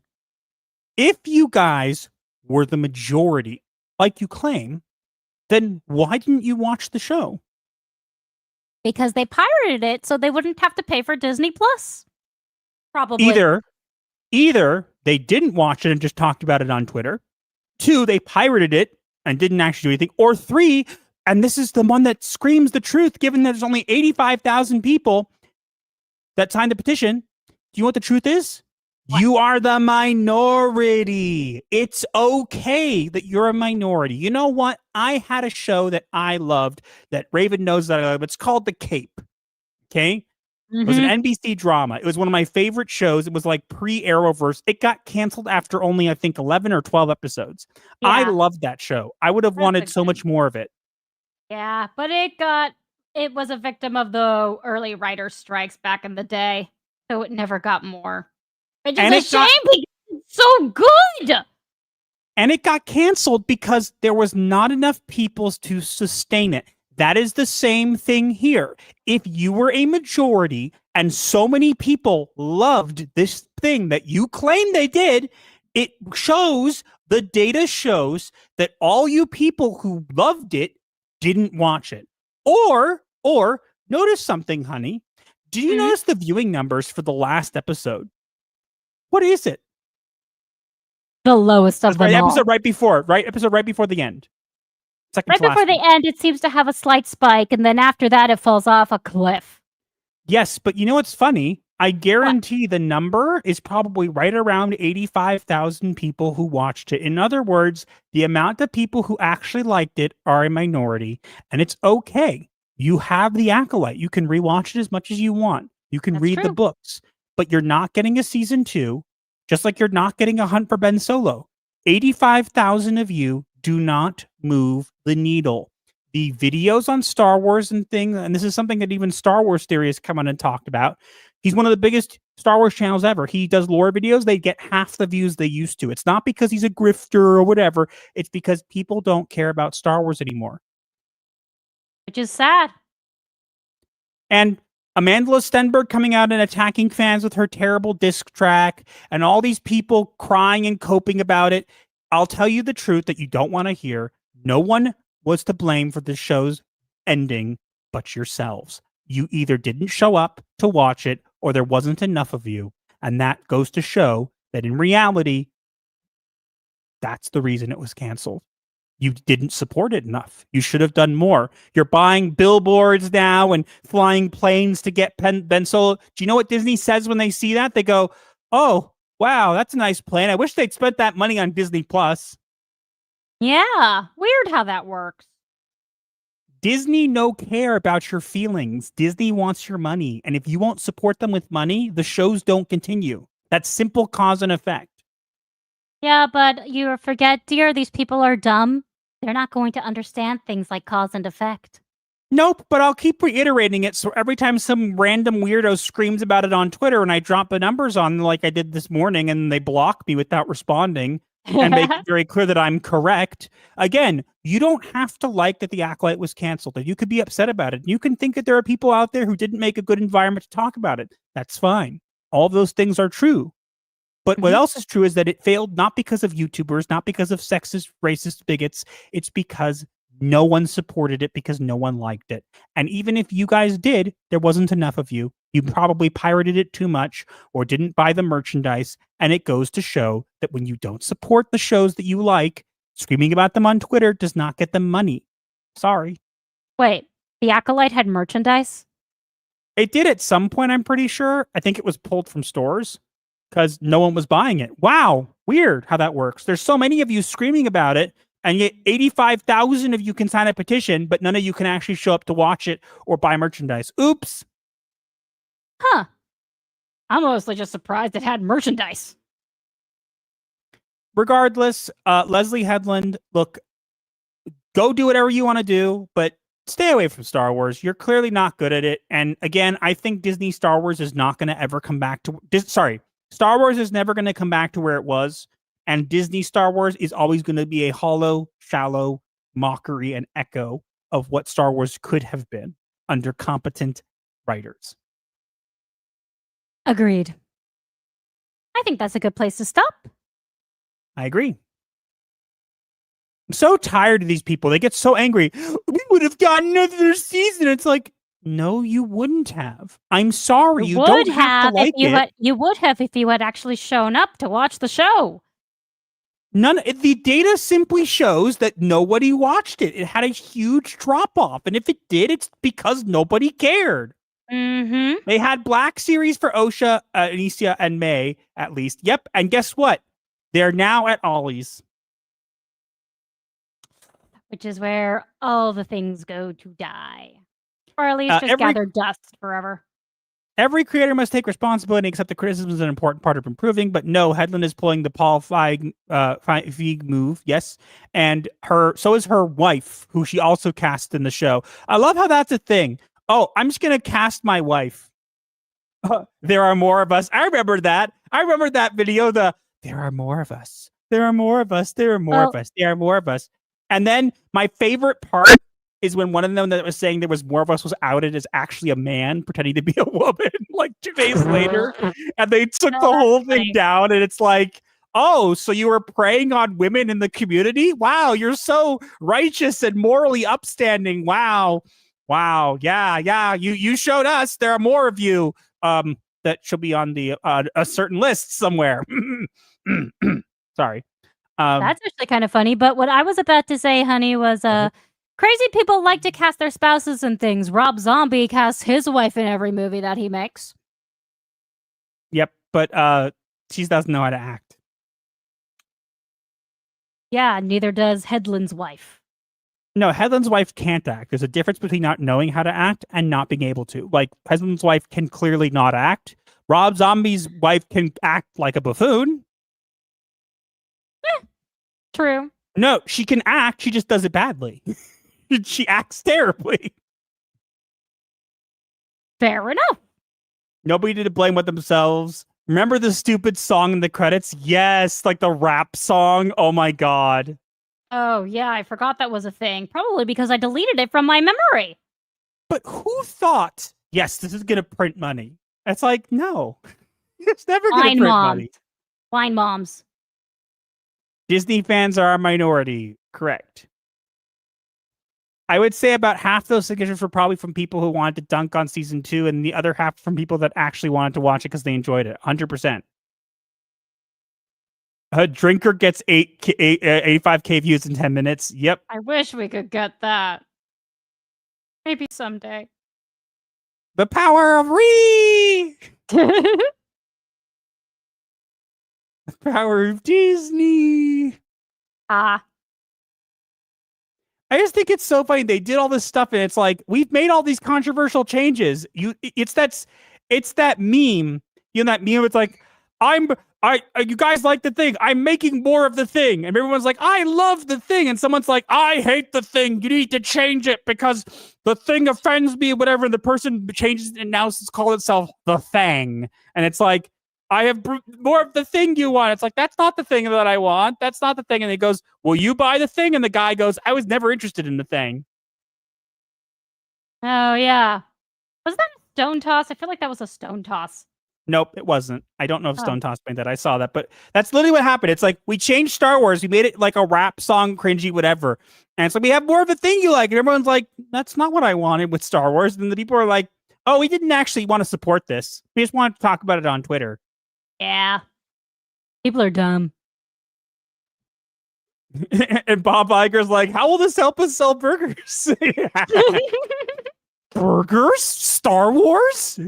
If you guys were the majority, like you claim, then why didn't you watch the show? Because they pirated it so they wouldn't have to pay for Disney Plus. Probably. Either they didn't watch it and just talked about it on Twitter. 2, they pirated it and didn't actually do anything. Or 3, And this is the one that screams the truth, given that there's only 85,000 people that signed the petition. Do you know what the truth is? What? You are the minority. It's okay that you're a minority. You know what? I had a show that I loved that Raven knows that I love. It's called The Cape. Okay? It was an NBC drama. It was one of my favorite shows. It was like pre-Arrowverse. It got canceled after only, I think, 11 or 12 episodes. Yeah. I loved that show. I would have wanted so much more of it. Yeah, but it was a victim of the early writer strikes back in the day, so it never got more. Which is a shame because it's so good! And it got canceled because there was not enough people to sustain it. That is the same thing here. If you were a majority and so many people loved this thing that you claim they did, it shows, the data shows that all you people who loved it didn't watch it. Or notice something, honey. Did you notice the viewing numbers for the last episode? What is it? The lowest of them all. Episode right before the end. Right before the end, it seems to have a slight spike, and then after that, it falls off a cliff. Yes, but you know what's funny? I guarantee the number is probably right around 85,000 people who watched it. In other words, the amount of people who actually liked it are a minority, and it's okay. You have the Acolyte. You can rewatch it as much as you want. You can read the books, but you're not getting a season 2, just like you're not getting a Hunt for Ben Solo. 85,000 of you do not move the needle. The videos on Star Wars and things, and this is something that even Star Wars Theory has come on and talked about. He's one of the biggest Star Wars channels ever. He does lore videos. They get half the views they used to. It's not because he's a grifter or whatever. It's because people don't care about Star Wars anymore. Which is sad. And Amanda Stenberg coming out and attacking fans with her terrible disc track and all these people crying and coping about it. I'll tell you the truth that you don't want to hear. No one was to blame for the show's ending but yourselves. You either didn't show up to watch it or there wasn't enough of you. And that goes to show that in reality, that's the reason it was canceled. You didn't support it enough. You should have done more. You're buying billboards now and flying planes to get Ben Solo. Do you know what Disney says when they see that? They go, oh, wow, that's a nice plane. I wish they'd spent that money on Disney Plus. Yeah, weird how that works. Disney no care about your feelings. Disney wants your money. And if you won't support them with money, the shows don't continue. That's simple cause and effect. Yeah, but you forget, dear, these people are dumb. They're not going to understand things like cause and effect. Nope, but I'll keep reiterating it. So every time some random weirdo screams about it on Twitter and I drop the numbers on like I did this morning and they block me without responding and make it very clear that I'm correct. Again, you don't have to like that the Acolyte was canceled. You could be upset about it. You can think that there are people out there who didn't make a good environment to talk about it. That's fine. All of those things are true. But what else is true is that it failed not because of YouTubers, not because of sexist, racist bigots. It's because no one supported it because no one liked it. And even if you guys did, there wasn't enough of you. You probably pirated it too much or didn't buy the merchandise. And it goes to show that when you don't support the shows that you like, screaming about them on Twitter does not get them money. Sorry. Wait, the Acolyte had merchandise? It did at some point, I'm pretty sure. I think it was pulled from stores because no one was buying it. Wow. Weird how that works. There's so many of you screaming about it. And yet 85,000 of you can sign a petition, but none of you can actually show up to watch it or buy merchandise. Oops. Huh. I'm mostly just surprised it had merchandise. Regardless, Leslye Headland, look, go do whatever you want to do, but stay away from Star Wars. You're clearly not good at it. And again, I think Disney Star Wars is not going to ever come back to... Star Wars is never going to come back to where it was. And Disney Star Wars is always going to be a hollow, shallow mockery and echo of what Star Wars could have been under competent writers. Agreed. I think that's a good place to stop. I agree. I'm so tired of these people. They get so angry. We would have gotten another season. It's like, no, you wouldn't have. I'm sorry. You don't have to like it. You would have if you had actually shown up to watch the show. The data simply shows that nobody watched it. It had a huge drop off, and if it did, it's because nobody cared. Mm-hmm. They had Black Series for Osha, Anicia, and May, at least. Yep, and guess what? They're now at Ollie's. Which is where all the things go to die. Or at least just gather dust forever. Every creator must take responsibility and accept the criticism is an important part of improving, but no, Headland is pulling the Paul Feig move, yes, and so is her wife, who she also cast in the show. I love how that's a thing. Oh, I'm just going to cast my wife. There are more of us. I remember that. I remember that video, there are more of us. There are more of us. There are more of us. There are more of us. And then my favorite part is when one of them that was saying there was more of us was outed as actually a man pretending to be a woman like 2 days later. And they took the whole thing down. And it's like, oh, so you were preying on women in the community? Wow, you're so righteous and morally upstanding. Wow. Wow. Yeah. You showed us there are more of you that should be on the a certain list somewhere. Sorry. That's actually kind of funny. But what I was about to say, honey, was crazy people like to cast their spouses and things. Rob Zombie casts his wife in every movie that he makes. Yep, but she doesn't know how to act. Yeah, neither does Headland's wife. No, Headland's wife can't act. There's a difference between not knowing how to act and not being able to. Like, Headland's wife can clearly not act. Rob Zombie's wife can act like a buffoon. True. No, she can act. She just does it badly. She acts terribly. Fair enough. Nobody did blame with themselves. Remember the stupid song in the credits? Yes, like the rap song. Oh my god. Oh, yeah, I forgot that was a thing. Probably because I deleted it from my memory. But who thought, yes, this is going to print money? It's like, no. It's never going to print money. Wine moms. Disney fans are a minority. Correct. I would say about half those signatures were probably from people who wanted to dunk on season 2, and the other half from people that actually wanted to watch it because they enjoyed it. 100%. A drinker gets 85K views in 10 minutes. Yep. I wish we could get that. Maybe someday. The power of The power of Disney. Ah. I just think it's so funny. They did all this stuff, and it's like, we've made all these controversial changes. It's that meme. You know that meme? It's like, you guys like the thing. I'm making more of the thing. And everyone's like, I love the thing. And someone's like, I hate the thing. You need to change it because the thing offends me, whatever. And the person changes it and now it's called itself the thing. And it's like, I have more of the thing you want. It's like, that's not the thing that I want. That's not the thing. And he goes, will you buy the thing? And the guy goes, I was never interested in the thing. Oh, yeah. Was that a stone toss? I feel like that was a stone toss. Nope, it wasn't. I don't know if Stone Toss made that. I saw that, but that's literally what happened. It's like, we changed Star Wars. We made it like a rap song, cringy, whatever. And so we have more of a thing you like. And everyone's like, that's not what I wanted with Star Wars. And the people are like, oh, we didn't actually want to support this. We just wanted to talk about it on Twitter. Yeah. People are dumb. And Bob Iger's like, how will this help us sell burgers? Burgers? Star Wars?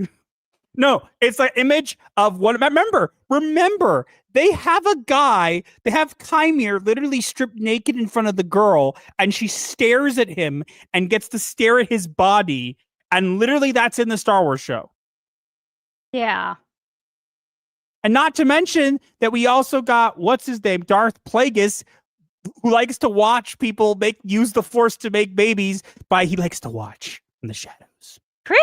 No, it's an image of one. Remember, they have a guy, they have Chimere literally stripped naked in front of the girl, and she stares at him and gets to stare at his body. And literally that's in the Star Wars show. Yeah. And not to mention that we also got, what's his name? Darth Plagueis, who likes to watch people use the Force to make babies he likes to watch in the shadows. Creepy!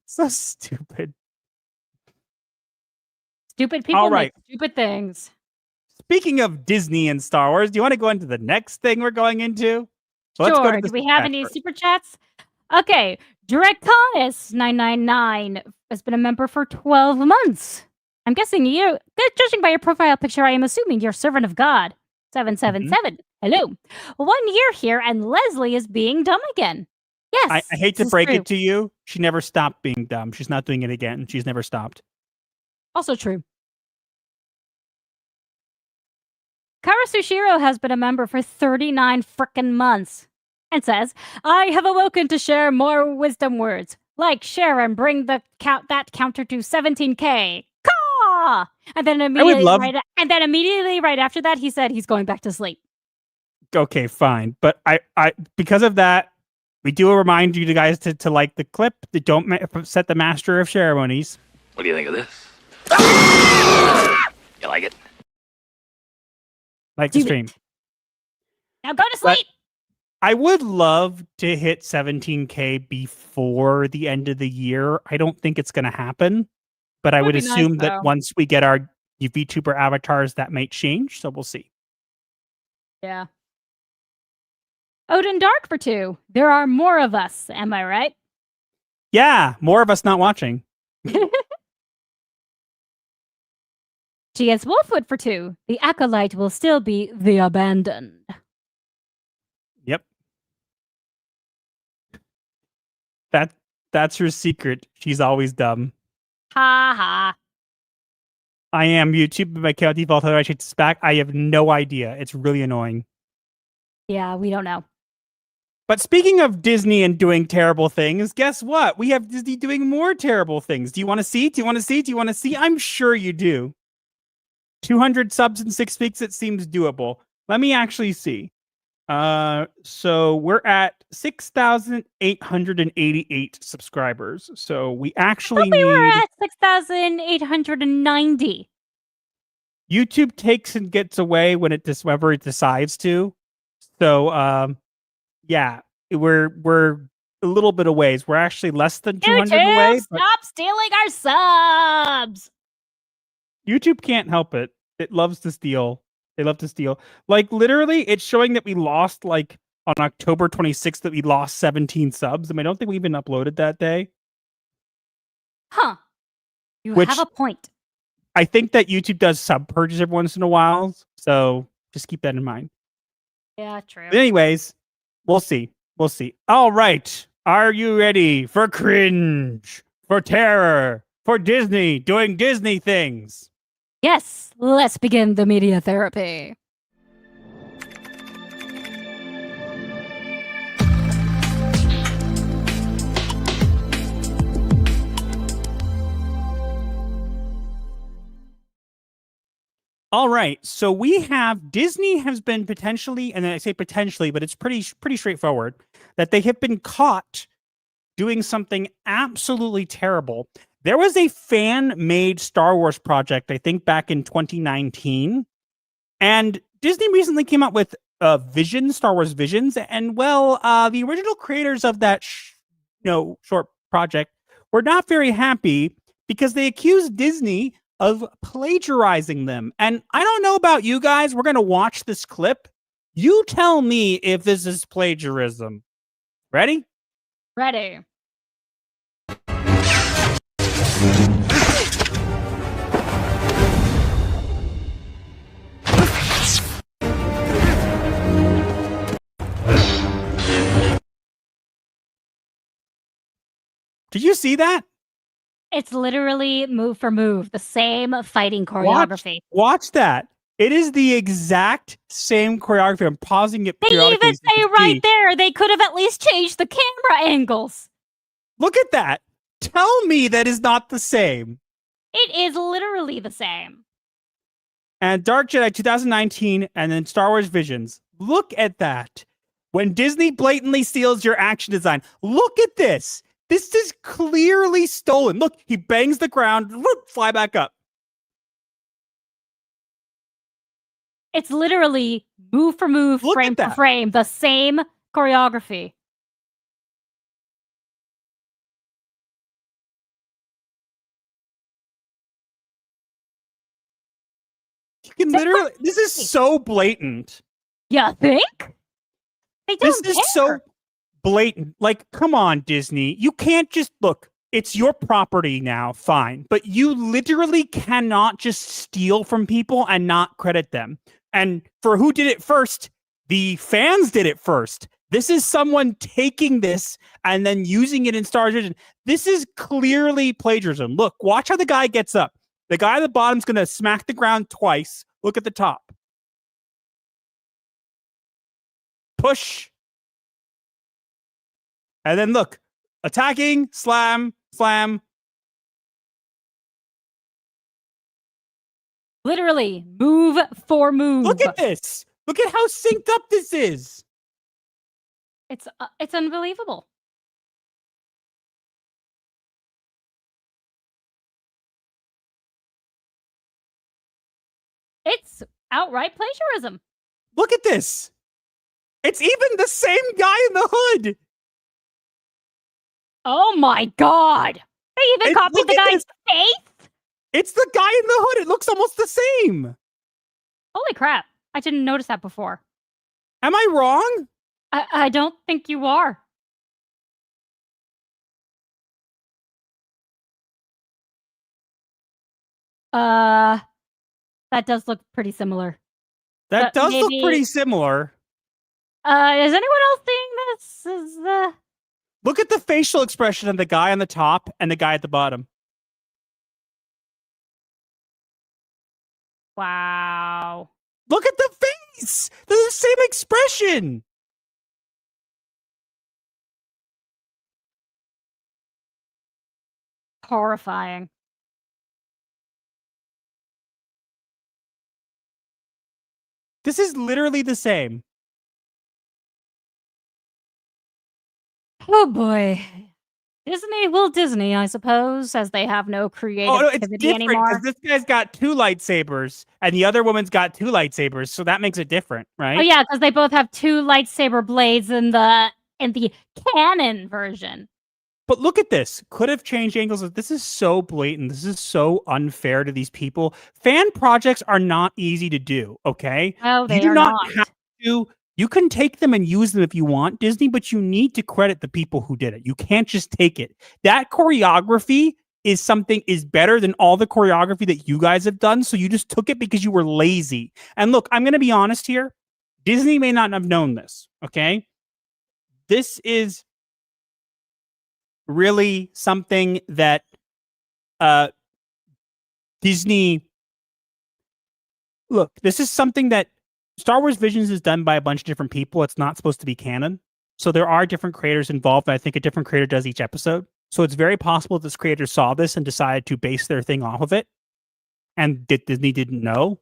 So stupid. Stupid people make stupid things. Speaking of Disney and Star Wars, do you want to go into the next thing we're going into? Sure. Do we have any super chats? Okay. Draconis999 has been a member for 12 months. I'm guessing judging by your profile picture, I am assuming you're servant of God. 777. Hello. 1 year here, and Leslye is being dumb again. Yes. I hate to break it to you. She never stopped being dumb. She's not doing it again. She's never stopped. Also true. Karasushiro has been a member for 39 frickin' months and says, I have awoken to share more wisdom words. Like, share, and bring that counter to 17K. Caw! And then immediately right after that, he said he's going back to sleep. Okay, fine. But I because of that, we do remind you guys to like the clip. Don't upset the master of ceremonies. What do you think of this? You like it? Like the stream. Now go to sleep! I would love to hit 17K before the end of the year. I don't think it's going to happen, but I would assume that once we get our VTuber avatars, that might change. So we'll see. Yeah. Odin Dark for 2. There are more of us. Am I right? Yeah, more of us not watching. GS Wolfwood for 2. The Acolyte will still be the abandoned. Yep. That's her secret. She's always dumb. Ha ha. I am YouTube, but my account default otherwise it's back. I have no idea. It's really annoying. Yeah, we don't know. But speaking of Disney and doing terrible things, guess what? We have Disney doing more terrible things. Do you want to see? Do you want to see? Do you want to see? I'm sure you do. 200 subs in 6 weeks, it seems doable. Let me actually see. So we're at 6,888 subscribers. So we actually we were at 6,890. YouTube takes and gets away when whenever it decides to. So yeah, we're a little bit away. We're actually less than 200 away. Stop stealing our subs. YouTube can't help it. It loves to steal. They love to steal. Like, literally, it's showing that we lost, like, on October 26th, that we lost 17 subs. I don't think we even uploaded that day. Huh. You have a point. I think that YouTube does sub purges every once in a while. So just keep that in mind. Yeah, true. But anyways, we'll see. We'll see. All right. Are you ready for cringe, for terror, for Disney doing Disney things? Yes, let's begin the media therapy. All right, so we have Disney has been potentially, and I say potentially, but it's pretty straightforward, that they have been caught doing something absolutely terrible. There was a fan-made Star Wars project, I think back in 2019, and Disney recently came out with Visions, Star Wars Visions, and well, the original creators of that short project were not very happy because they accused Disney of plagiarizing them. And I don't know about you guys, we're going to watch this clip. You tell me if this is plagiarism. Ready? Ready. Did you see that? It's literally move for move, the same fighting choreography. Watch that. It is the exact same choreography. I'm pausing it. They even say right there, they could have at least changed the camera angles. Look at that. Tell me that is not the same. It is literally the same. And Dark Jedi 2019 and then Star Wars Visions. Look at that. When Disney blatantly steals your action design. Look at this. This is clearly stolen. Look, he bangs the ground, whoop, fly back up. It's literally move for move, frame for frame, the same choreography. You can literally, this is so blatant. You think? They don't This is so blatant. Like, come on, Disney. You can't just look. It's your property now, fine. But you literally cannot just steal from people and not credit them. And for who did it first, the fans did it first. This is someone taking this and then using it in Star Wars Vision. This is clearly plagiarism. Look, watch how the guy gets up. The guy at the bottom's going to smack the ground twice. Look at the top. push. And then look, attacking, slam, slam. Literally, move for move. Look at this. Look at how synced up this is. It's unbelievable. It's outright plagiarism. Look at this. It's even the same guy in the hood. Oh my god. They even copied the guy's face? It's the guy in the hood. It looks almost the same. Holy crap. I didn't notice that before. Am I wrong? I don't think you are. That does look pretty similar. That does look pretty similar. Is anyone else seeing this? Look at the facial expression of the guy on the top and the guy at the bottom. Wow. Look at the face. They're the same expression. Horrifying. This is literally the same. Oh boy. Disney will Disney, I suppose, as they have no creativity anymore. Because this guy's got 2 lightsabers, and the other woman's got 2 lightsabers, so that makes it different, right? Oh yeah, because they both have 2 lightsaber blades in the canon version. But look at this. Could have changed angles. This is so blatant. This is so unfair to these people. Fan projects are not easy to do, okay? Oh, they you do are not not. have to. You can take them and use them if you want, Disney, but you need to credit the people who did it. You can't just take it. That choreography is better than all the choreography that you guys have done, so you just took it because you were lazy. And look, I'm going to be honest here. Disney may not have known this, okay? This is really something that Disney... Look, this is something that Star Wars Visions is done by a bunch of different people. It's not supposed to be canon. So there are different creators involved. And I think a different creator does each episode. So it's very possible this creator saw this and decided to base their thing off of it. And Disney didn't know.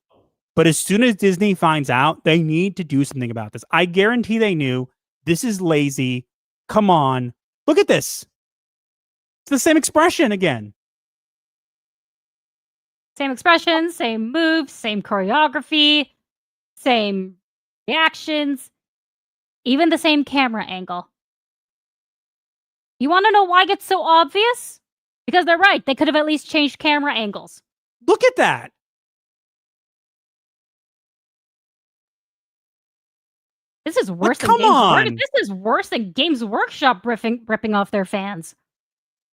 But as soon as Disney finds out, they need to do something about this. I guarantee they knew. This is lazy. Come on. Look at this. It's the same expression again. Same expression, same moves, same choreography, same reactions, even the same camera angle. You want to know why it's so obvious? Because they're right. They could have at least changed camera angles. Look at that. This is worse than This is worse than Games Workshop ripping off their fans.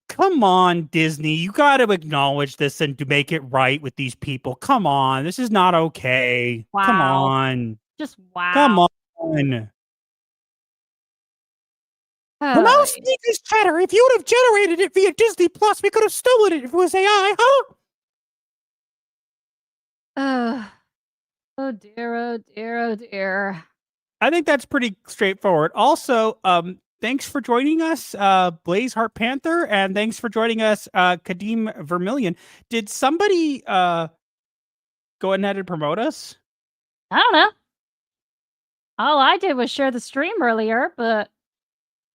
Come on, Disney. You got to acknowledge this and to make it right with these people. Come on. This is not okay. Wow. Come on. Just wow. Come on. The mouse sneakers chatter. If you would have generated it via Disney Plus, we could have stolen it if it was AI, huh? Oh dear, oh dear, oh dear. I think that's pretty straightforward. Also, thanks for joining us, Blaze Heart Panther, and thanks for joining us, Kadeem Vermillion. Did somebody go ahead and promote us? I don't know. All I did was share the stream earlier, but...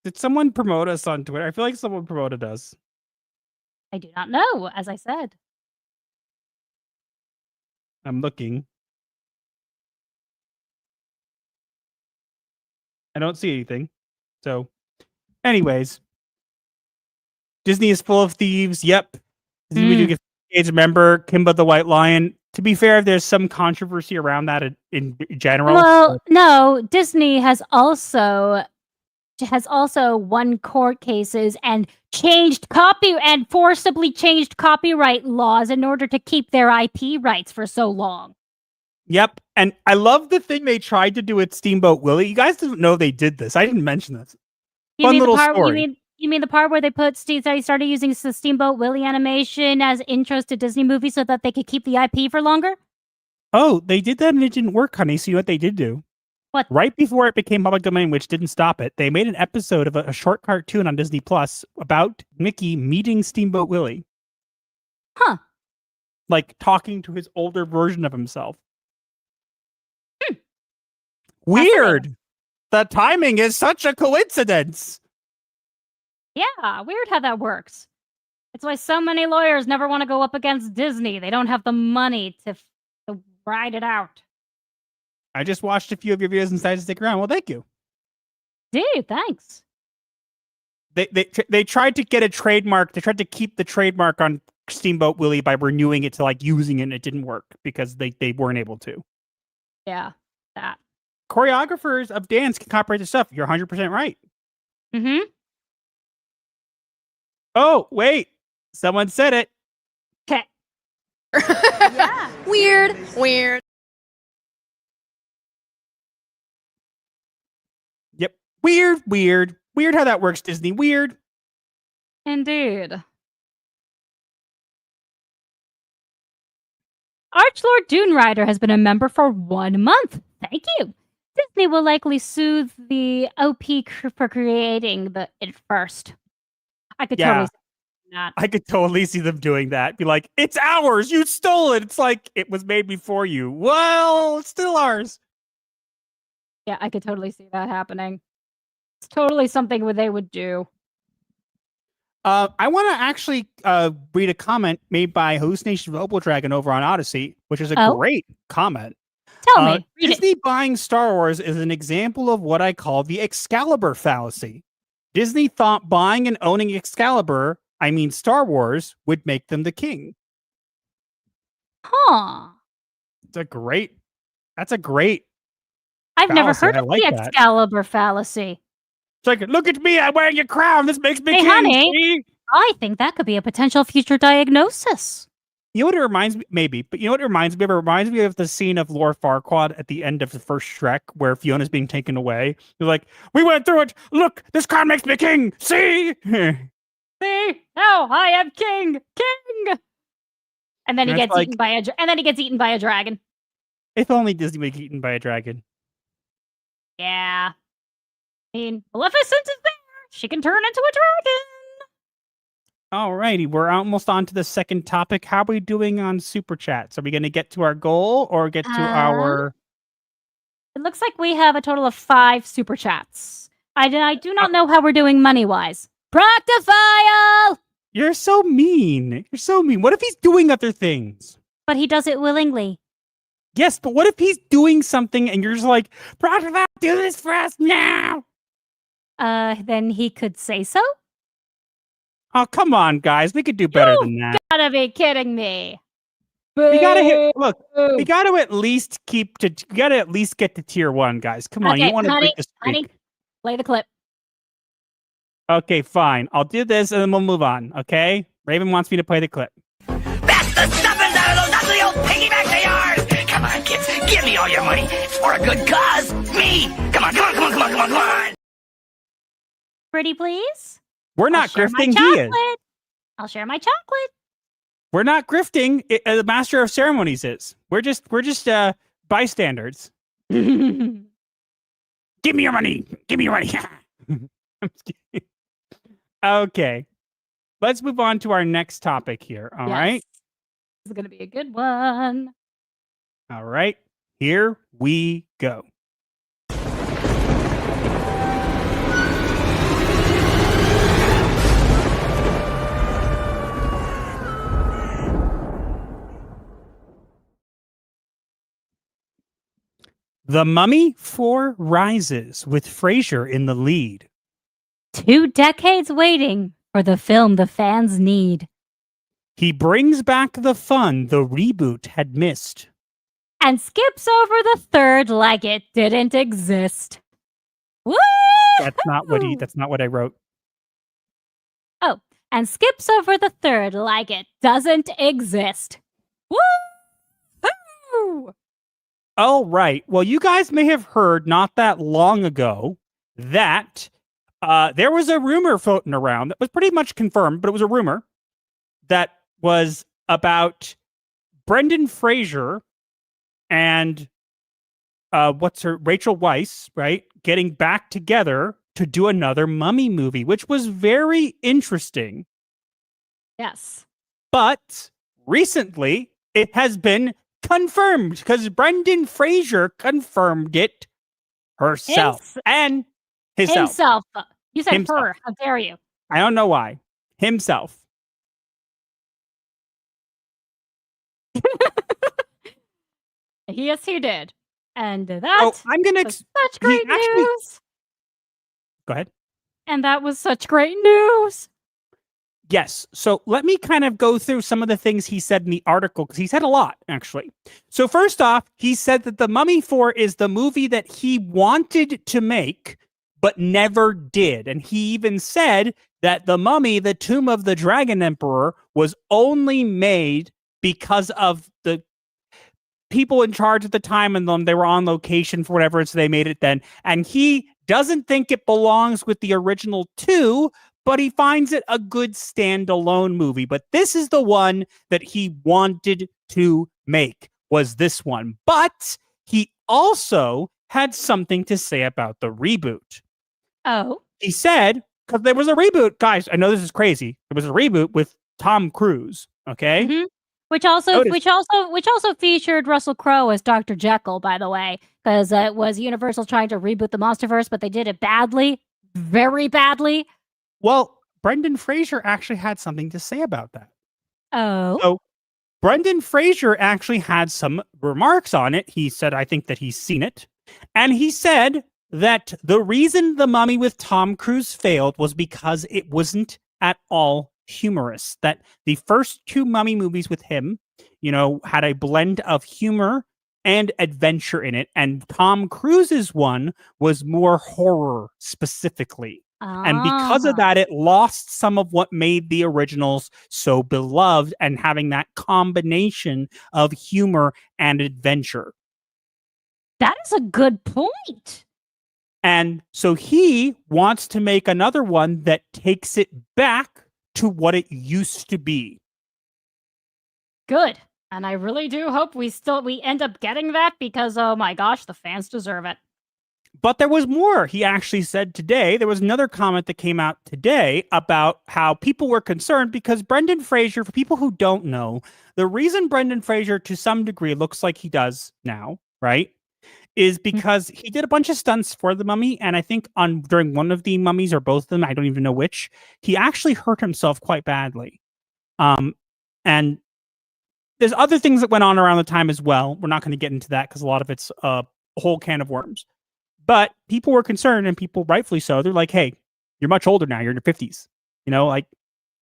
Did someone promote us on Twitter? I feel like someone promoted us. I do not know, as I said. I'm looking. I don't see anything. So, anyways. Disney is full of thieves. Yep. We do get engaged. Remember Kimba the White Lion. To be fair, there's some controversy around that in general. Well, no, Disney has also won court cases and forcibly changed copyright laws in order to keep their IP rights for so long. Yep. And I love the thing they tried to do with Steamboat Willie. You guys didn't know they did this. I didn't mention this. Fun little story. You mean the part where they started using the Steamboat Willie animation as intros to Disney movies so that they could keep the IP for longer? Oh, they did that and it didn't work, honey. So you know what they did do? What? Right before it became public domain, which didn't stop it, they made an episode of a short cartoon on Disney Plus about Mickey meeting Steamboat Willie. Huh. Like talking to his older version of himself. Weird. The timing is such a coincidence. Yeah, weird how that works. It's why so many lawyers never want to go up against Disney. They don't have the money to ride it out. I just watched a few of your videos and decided to stick around. Well, thank you. Dude, thanks. They tried to get a trademark. They tried to keep the trademark on Steamboat Willie by renewing it to like using it, and it didn't work because they weren't able to. Yeah, that. Choreographers of dance can copyright the stuff. You're 100% right. Mm-hmm. Oh, wait. Someone said it. Okay. Yeah. Weird. Yep. Weird how that works, Disney. Weird. Indeed. Archlord Dune Rider has been a member for 1 month. Thank you. Disney will likely sue the OP for creating it first. I could totally see that. I could totally see them doing that. Be like, it's ours. You stole it. It's like, it was made before you. Well, it's still ours. Yeah, I could totally see that happening. It's totally something they would do. I want to actually read a comment made by Hallucination of Opal Dragon over on Odyssey, which is a great comment. Tell me. Disney buying Star Wars is an example of what I call the Excalibur fallacy. Disney thought buying and owning Excalibur, I mean Star Wars, would make them the king. Huh. That's a great I've never fallacy. heard I of like the that. Excalibur fallacy. It's like, look at me, I'm wearing a crown. This makes me Hey, king. honey, See? I think that could be a potential future diagnosis. You know what it reminds me? Maybe, but you know what it reminds me of? It reminds me of the scene of Lord Farquaad at the end of the first Shrek, where Fiona's being taken away. They're like, "We went through it. Look, this crown makes me king. See? See? Now I am king. And then he That's gets like- eaten by a dragon. If only Disney would get eaten by a dragon. Yeah. I mean, Maleficent is there. She can turn into a dragon. Alrighty, we're almost on to the second topic. How are we doing on Super Chats? Are we going to get to our goal or get to our... It looks like we have a total of 5 super chats. I do not know how we're doing money-wise. Proctafile! You're so mean. You're so mean. What if he's doing other things? But he does it willingly. Yes, but what if he's doing something and you're just like, Proctafile, do this for us now? Then he could say so? Oh, come on, guys. We could do better than that. You gotta be kidding me. We gotta hit. Look, we gotta at least get to tier 1, guys. Come on, you want to break the streak? Honey, play the clip. Okay, fine. I'll do this and then we'll move on. Okay, Raven wants me to play the clip. That's the stuffings out of those ugly old piggybacks of yours! Come on, kids, give me all your money. It's for a good cause. Me! Come on. Pretty please? We're not grifting. He is. I'll share my chocolate. We're not grifting. The master of ceremonies is. We're just bystanders. Give me your money. Give me your money. I'm just kidding. Okay. Let's move on to our next topic here. All right. This is going to be a good one. All right. Here we go. The Mummy 4 rises with Fraser in the lead. 2 decades waiting for the film the fans need. He brings back the fun the reboot had missed. And skips over the third like it didn't exist. Woo! That's not what I wrote. Oh, and skips over the third like it doesn't exist. Woo! All right. Well, you guys may have heard not that long ago that there was a rumor floating around that was pretty much confirmed, but it was a rumor that was about Brendan Fraser and Rachel Weisz, right, getting back together to do another Mummy movie, which was very interesting. Yes. But recently, it has been confirmed because Brendan Fraser confirmed it herself and himself. Himself. You said Himself. her. How dare you? I don't know why. Himself. Yes, he did. And that I'm gonna was such great news. Go ahead. And that was such great news. Yes. So let me kind of go through some of the things he said in the article, because he said a lot, actually. So first off, he said that The Mummy 4 is the movie that he wanted to make, but never did. And he even said that The Mummy, The Tomb of the Dragon Emperor, was only made because of the people in charge at the time, and they were on location for whatever, so they made it then. And he doesn't think it belongs with the original two, but he finds it a good standalone movie. But this is the one that he wanted to make, was this one. But he also had something to say about the reboot. Oh. He said, because there was a reboot, guys, I know this is crazy. There was a reboot with Tom Cruise, okay? Mm-hmm. Which also featured Russell Crowe as Dr. Jekyll, by the way, because it was Universal trying to reboot the MonsterVerse, but they did it badly, very badly. Well, Brendan Fraser actually had something to say about that. Oh. So Brendan Fraser actually had some remarks on it. He said, I think that he's seen it. And he said that the reason The Mummy with Tom Cruise failed was because it wasn't at all humorous. That the first two Mummy movies with him, had a blend of humor and adventure in it. And Tom Cruise's one was more horror specifically. And because of that, it lost some of what made the originals so beloved, and having that combination of humor and adventure. That is a good point. And so he wants to make another one that takes it back to what it used to be. Good. And I really do hope we end up getting that, because, oh my gosh, the fans deserve it. But there was more. He actually said today, there was another comment that came out today about how people were concerned because Brendan Fraser, for people who don't know, the reason Brendan Fraser to some degree looks like he does now, right, is because he did a bunch of stunts for The Mummy, and I think during one of the mummies, or both of them, I don't even know which, he actually hurt himself quite badly. And there's other things that went on around the time as well. We're not going to get into that because a lot of it's a whole can of worms. But people were concerned, and people rightfully so. They're like, hey, you're much older now. You're in your 50s.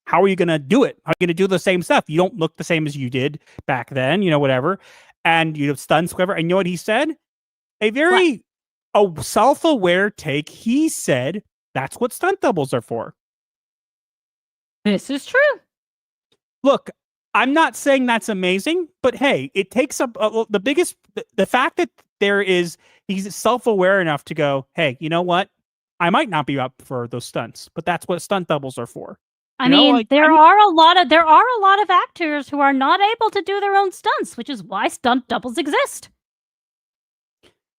How are you going to do it? How are you going to do the same stuff? You don't look the same as you did back then, whatever. And you have stunts, whatever. And you know what he said? A very self-aware take. He said, that's what stunt doubles are for. This is true. Look, I'm not saying that's amazing, but hey, it takes up the fact that he's self-aware enough to go, hey, you know what? I might not be up for those stunts, but that's what stunt doubles are for. There are a lot of actors who are not able to do their own stunts, which is why stunt doubles exist.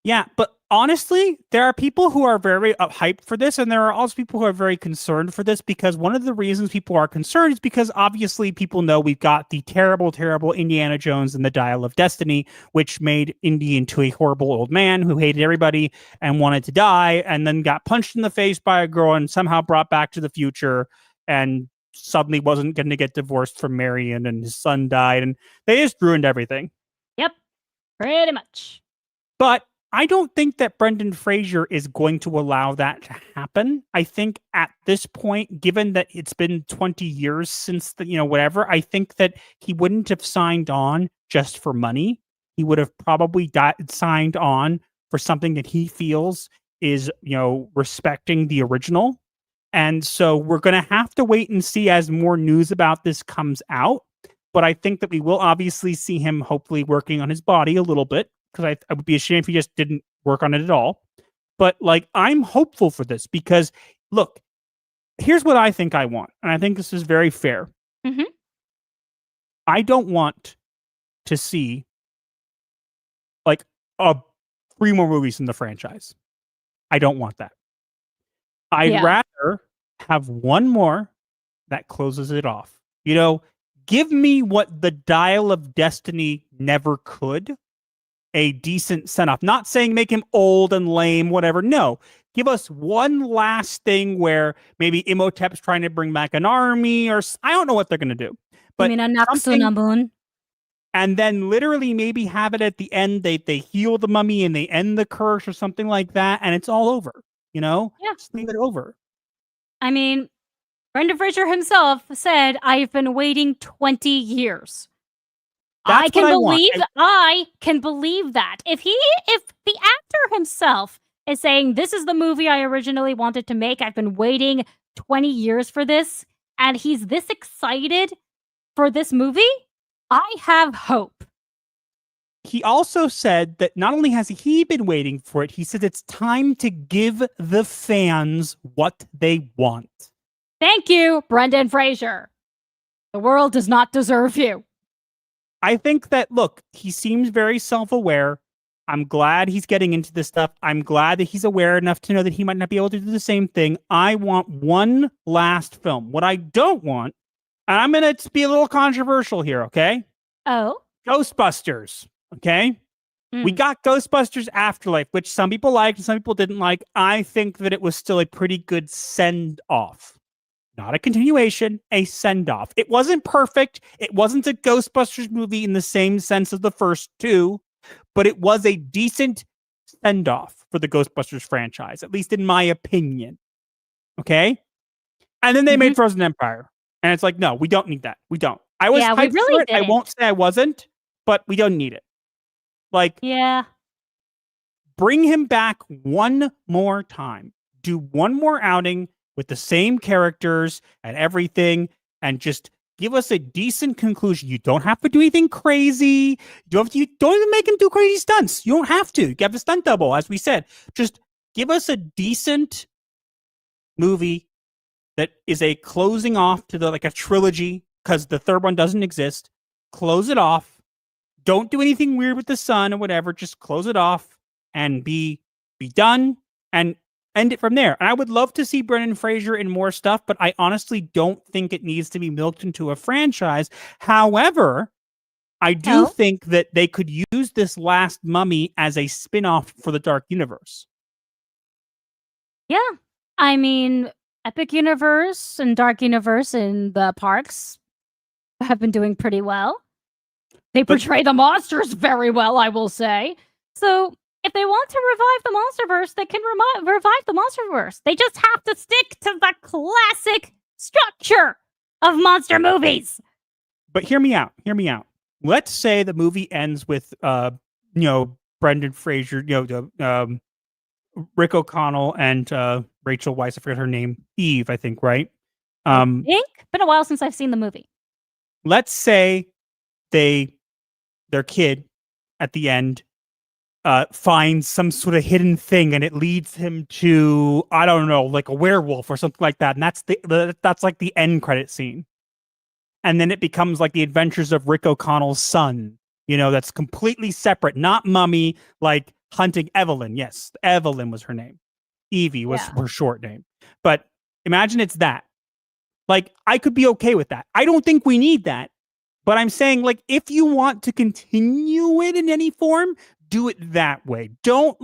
Yeah, but honestly, there are people who are very hyped for this, and there are also people who are very concerned for this, because one of the reasons people are concerned is because obviously people know we've got the terrible, terrible Indiana Jones and the Dial of Destiny, which made Indy into a horrible old man who hated everybody and wanted to die, and then got punched in the face by a girl and somehow brought back to the future, and suddenly wasn't going to get divorced from Marion, and his son died, and they just ruined everything. Yep, pretty much. But I don't think that Brendan Fraser is going to allow that to happen. I think at this point, given that it's been 20 years since whatever, I think that he wouldn't have signed on just for money. He would have probably signed on for something that he feels is, respecting the original. And so we're going to have to wait and see as more news about this comes out. But I think that we will obviously see him hopefully working on his body a little bit, because I would be ashamed if he just didn't work on it at all. But I'm hopeful for this, because look, here's what I think I want. And I think this is very fair. Mm-hmm. I don't want to see a 3 more movies in the franchise. I don't want that. I'd rather have one more that closes it off. You know, give me what the Dial of Destiny never could. A decent send-off. Not saying make him old and lame, whatever. No. Give us one last thing where maybe Imhotep's trying to bring back an army, or I don't know what they're going to do. But you mean a Naxunabun? And then literally maybe have it at the end. They heal the mummy and they end the curse or something like that, and it's all over. You know? Yeah. Just leave it over. I mean, Brendan Fraser himself said, "I've been waiting 20 years." I can believe that. If the actor himself is saying, "This is the movie I originally wanted to make. I've been waiting 20 years for this," and he's this excited for this movie, I have hope. He also said that not only has he been waiting for it, he said it's time to give the fans what they want. Thank you, Brendan Fraser. The world does not deserve you. I think that, look, he seems very self-aware. I'm glad he's getting into this stuff. I'm glad that he's aware enough to know that he might not be able to do the same thing. I want one last film. What I don't want, and I'm going to be a little controversial here, okay? Oh? Ghostbusters, okay? We got Ghostbusters Afterlife, which some people liked and some people didn't like. I think that it was still a pretty good send-off. Not a continuation, a send-off. It wasn't perfect. It wasn't a Ghostbusters movie in the same sense as the first two, but it was a decent send-off for the Ghostbusters franchise, at least in my opinion. Okay? And then they made Frozen Empire. And it's like, no, we don't need that. We don't. I was hyped for it. I won't say I wasn't, but we don't need it. Like, bring him back one more time. Do one more outing with the same characters and everything, and just give us a decent conclusion. You don't have to do anything crazy. You don't even make him do crazy stunts. You don't have to. You have a stunt double, as we said. Just give us a decent movie that is a closing off to like a trilogy, because the third one doesn't exist. Close it off. Don't do anything weird with the son or whatever. Just close it off and be done and end it from there. And I would love to see Brendan Fraser in more stuff, but I honestly don't think it needs to be milked into a franchise. However, I do think that they could use this last mummy as a spin-off for the Dark Universe. Yeah. I mean, Epic Universe and Dark Universe in the parks have been doing pretty well. They portray the monsters very well, I will say. So if they want to revive the Monsterverse, they can revive the Monsterverse. They just have to stick to the classic structure of monster movies. But hear me out. Hear me out. Let's say the movie ends with, Brendan Fraser, Rick O'Connell and Rachel Weisz. I forget her name. Eve, I think, right? I think. Been a while since I've seen the movie. Let's say their kid at the end finds some sort of hidden thing, and it leads him to, I don't know, like a werewolf or something like that. And that's like the end credit scene. And then it becomes like the adventures of Rick O'Connell's son, that's completely separate, not Mummy, like hunting Evelyn. Yes, Evelyn was her name. Evie was her short name. But imagine it's that. Like, I could be okay with that. I don't think we need that. But I'm saying, like, if you want to continue it in any form, do it that way. Don't,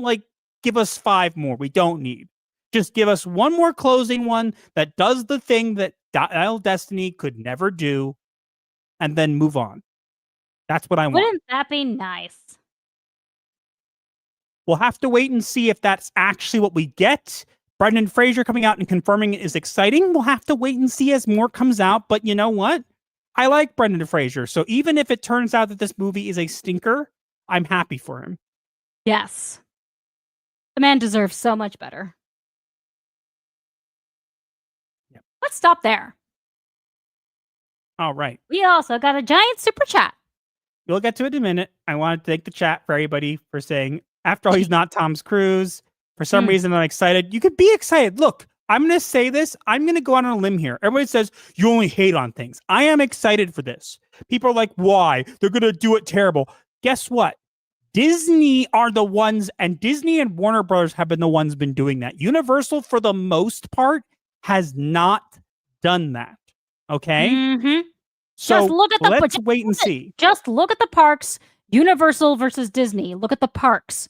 give us 5 more. We don't need. Just give us one more closing one that does the thing that Dial of Destiny could never do, and then move on. That's what I want. Wouldn't that be nice? We'll have to wait and see if that's actually what we get. Brendan Fraser coming out and confirming it is exciting. We'll have to wait and see as more comes out. But you know what? I like Brendan Fraser. So even if it turns out that this movie is a stinker, I'm happy for him. Yes. The man deserves so much better. Yep. Let's stop there. All right. We also got a giant super chat. We'll get to it in a minute. I want to thank the chat for everybody for saying, after all, he's not Tom Cruise. For some reason, I'm excited. You could be excited. Look, I'm going to say this. I'm going to go out on a limb here. Everybody says, you only hate on things. I am excited for this. People are like, why? They're going to do it terrible. Guess what? Disney are the ones, and Disney and Warner Brothers have been the ones been doing that. Universal, for the most part, has not done that. Okay? Mm-hmm. So Just look at the let's wait and see. Just look at the parks. Universal versus Disney. Look at the parks.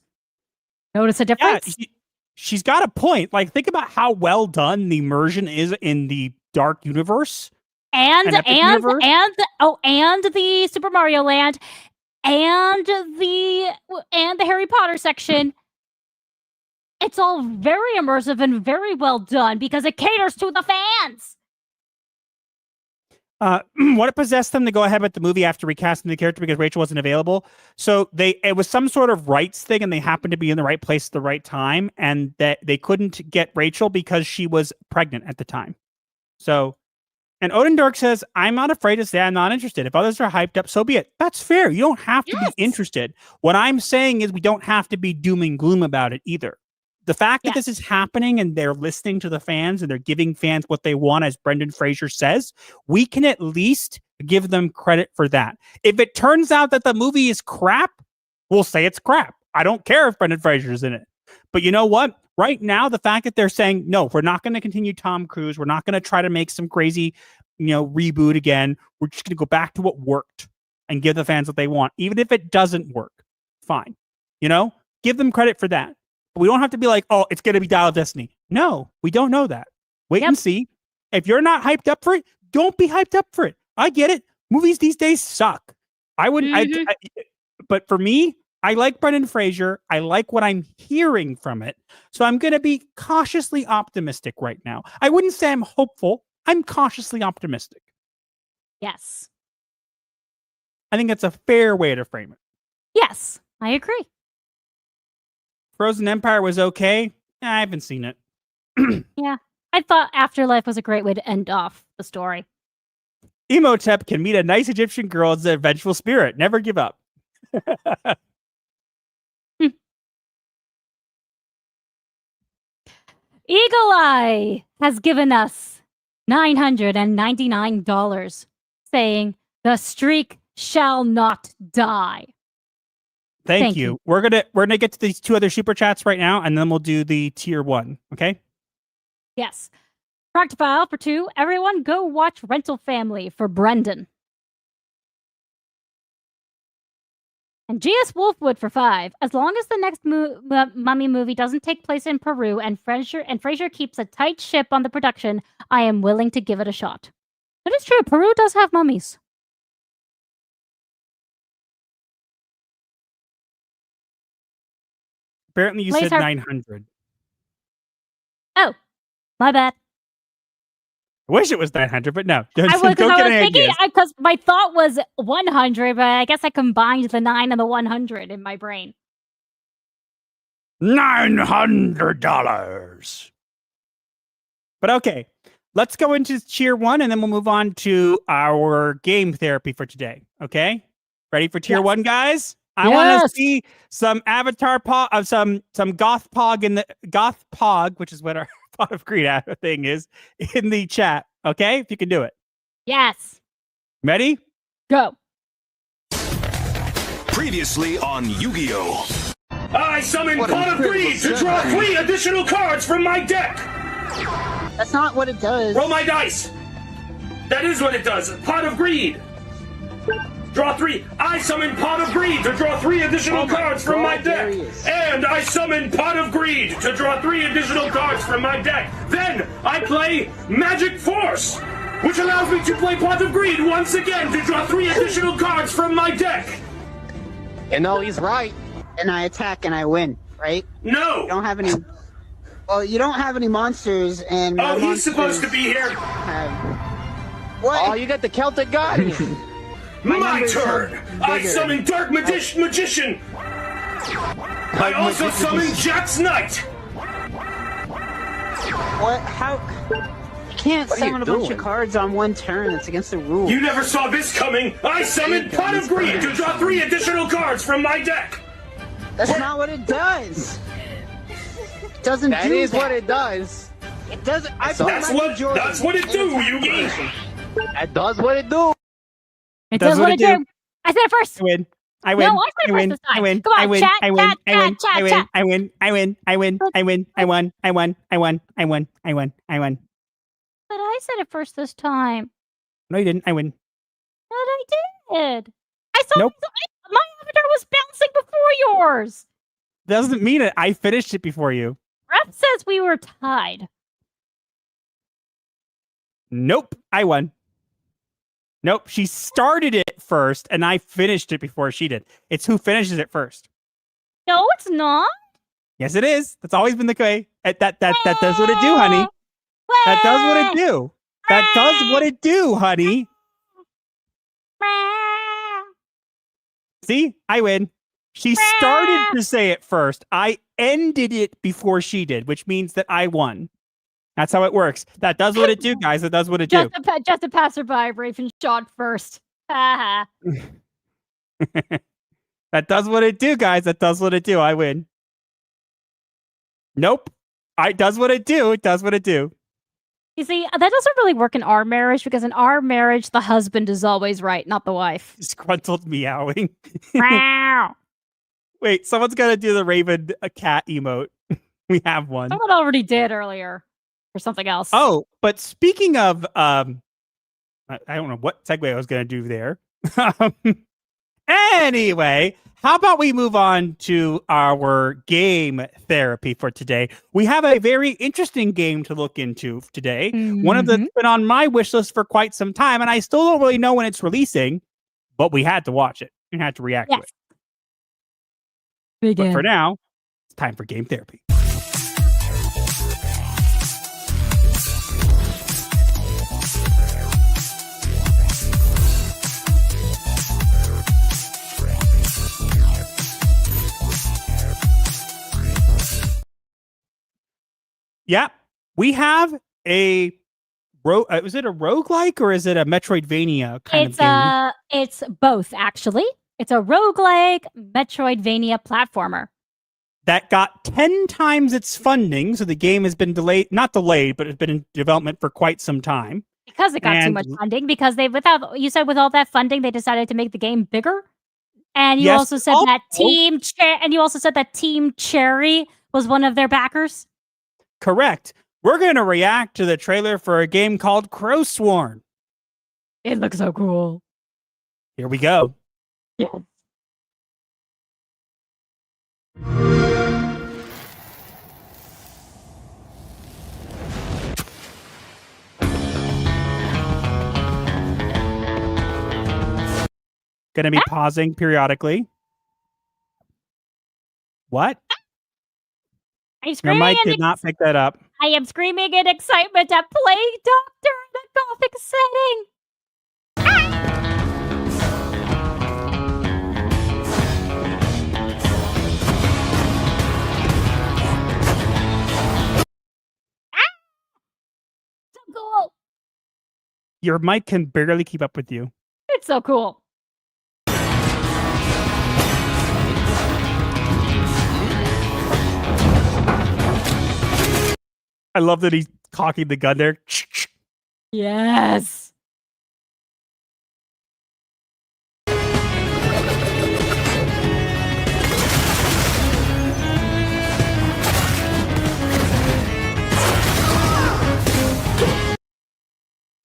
Notice a difference? Yeah, she's got a point. Like, think about how well done the immersion is in the Dark Universe. And Epic Universe. and the Super Mario Land and the Harry Potter section. It's all very immersive and very well done because it caters to the fans. What possessed them to go ahead with the movie after recasting the character because Rachel wasn't available? So it was some sort of rights thing, and they happened to be in the right place at the right time, and that they couldn't get Rachel because she was pregnant at the time. So, and Odin Dork says, "I'm not afraid to say I'm not interested. If others are hyped up, so be it." That's fair. You don't have to be interested. What I'm saying is we don't have to be doom and gloom about it either. The fact that this is happening and they're listening to the fans and they're giving fans what they want, as Brendan Fraser says, we can at least give them credit for that. If it turns out that the movie is crap, we'll say it's crap. I don't care if Brendan Fraser's in it. But you know what? Right now, the fact that they're saying, no, we're not going to continue Tom Cruise. We're not going to try to make some crazy, reboot again. We're just going to go back to what worked and give the fans what they want. Even if it doesn't work, fine. Give them credit for that. We don't have to be like, oh, it's going to be Dial of Destiny. No, we don't know that. Wait and see. If you're not hyped up for it, don't be hyped up for it. I get it. Movies these days suck. I wouldn't. But for me, I like Brendan Fraser. I like what I'm hearing from it. So I'm going to be cautiously optimistic right now. I wouldn't say I'm hopeful. I'm cautiously optimistic. Yes. I think that's a fair way to frame it. Yes, I agree. Frozen Empire was okay. I haven't seen it. Yeah. I thought Afterlife was a great way to end off the story. Emotep can meet a nice Egyptian girl as a vengeful spirit. Never give up. Eagle Eye has given us $999, saying the streak shall not die. Thank you. We're gonna get to these two other super chats right now, and then we'll do the tier 1. Okay. Yes. Proctofile for 2. Everyone go watch Rental Family for Brendan. And G.S. Wolfwood for 5. As long as the next Mummy movie doesn't take place in Peru and Fraser keeps a tight ship on the production, I am willing to give it a shot. That is true. Peru does have mummies. Apparently, you said 900. Oh, my bad. I wish it was 900, but no. Don't I was get any thinking, ideas. because my thought was 100, but I guess I combined the 9 and the 100 in my brain. $900. But okay, let's go into tier 1, and then we'll move on to our game therapy for today. Okay, ready for tier 1, guys? I want to see some avatar some goth pog in the goth pog, which is what our Pot of Greed thing is, in the chat. Okay, if you can do it. Yes. Ready? Go. Previously on Yu-Gi-Oh! I summon Pot of Greed to draw 3 additional cards from my deck. That's not what it does. Roll my dice. That is what it does. Pot of Greed. Draw 3. I summon Pot of Greed to draw 3 additional cards from my deck. And I summon Pot of Greed to draw 3 additional cards from my deck. Then I play Magic Force, which allows me to play Pot of Greed once again to draw 3 additional cards from my deck. He's right. And I attack and I win, right? No. You don't have any. Well, you don't have any monsters, and my he's supposed to be here. What? Oh, you got the Celtic Guardian. My turn! I summon Dark Magician! I also summon Jack's Knight! What? How? You can't summon a bunch of cards on one turn. It's against the rules. You never saw this coming! I summon Pot of Greed to draw 3 additional cards from my deck! That's not what it does! It doesn't do that. That is what it does. It doesn't. That's what it do, Yugi! That does what it do! It does what it do. I said it first. I win. I win. No, I said first this time. I win. Come on, I win. chat, I win. chat, I win. chat, I win. chat. I win. I win. I win. I win. I win. I won. I won. I won. I won. I won. But I said it first this time. No, you didn't. I win. But I did. I saw Nope. my avatar was bouncing before yours. Doesn't mean it. I finished it before you. Ref says we were tied. Nope. I won. Nope. She started it first, and I finished it before she did. It's who finishes it first. No, it's not. Yes, it is. That's always been the way. That does what it do, honey. That does what it do. That does what it do, honey. See, I win. She started to say it first. I ended it before she did, which means that I won. That's how it works. That does what it do, guys. That does what it do. Just a passerby. Raven shot first. Haha. That does what it do, guys. That does what it do. I win. Nope. It does what it do. It does what it do. You see, that doesn't really work in our marriage because in our marriage, the husband is always right, not the wife. Disgruntled meowing. Meow. Wait, someone's got to do the Raven cat emote. We have one. Someone already did earlier. Or something else. Oh, but speaking of, I don't know what segue I was going to do there. Anyway, how about we move on to our game therapy for today? We have a very interesting game to look into today. One of that's been on my wish list for quite some time, and I still don't really know when it's releasing, but we had to watch it and had to react to it. But for now, it's time for game therapy. Yeah, we have a is it a roguelike or is it a Metroidvania kind of game? It's both, actually. It's a roguelike Metroidvania platformer. That got 10 times its funding, so the game has been not delayed, but it's been in development for quite some time. Because it got too much funding, because with all that funding, they decided to make the game bigger. And you also said that Team Cherry was one of their backers. Correct. We're going to react to the trailer for a game called Crowsworn. It looks so cool. Here we go. Yeah. Going to be pausing periodically. What? Your mic did not pick that up. I am screaming in excitement at Plague Doctor in a Gothic setting. So cool. Your mic can barely keep up with you. It's so cool. I love that he's cocking the gun there. Yes.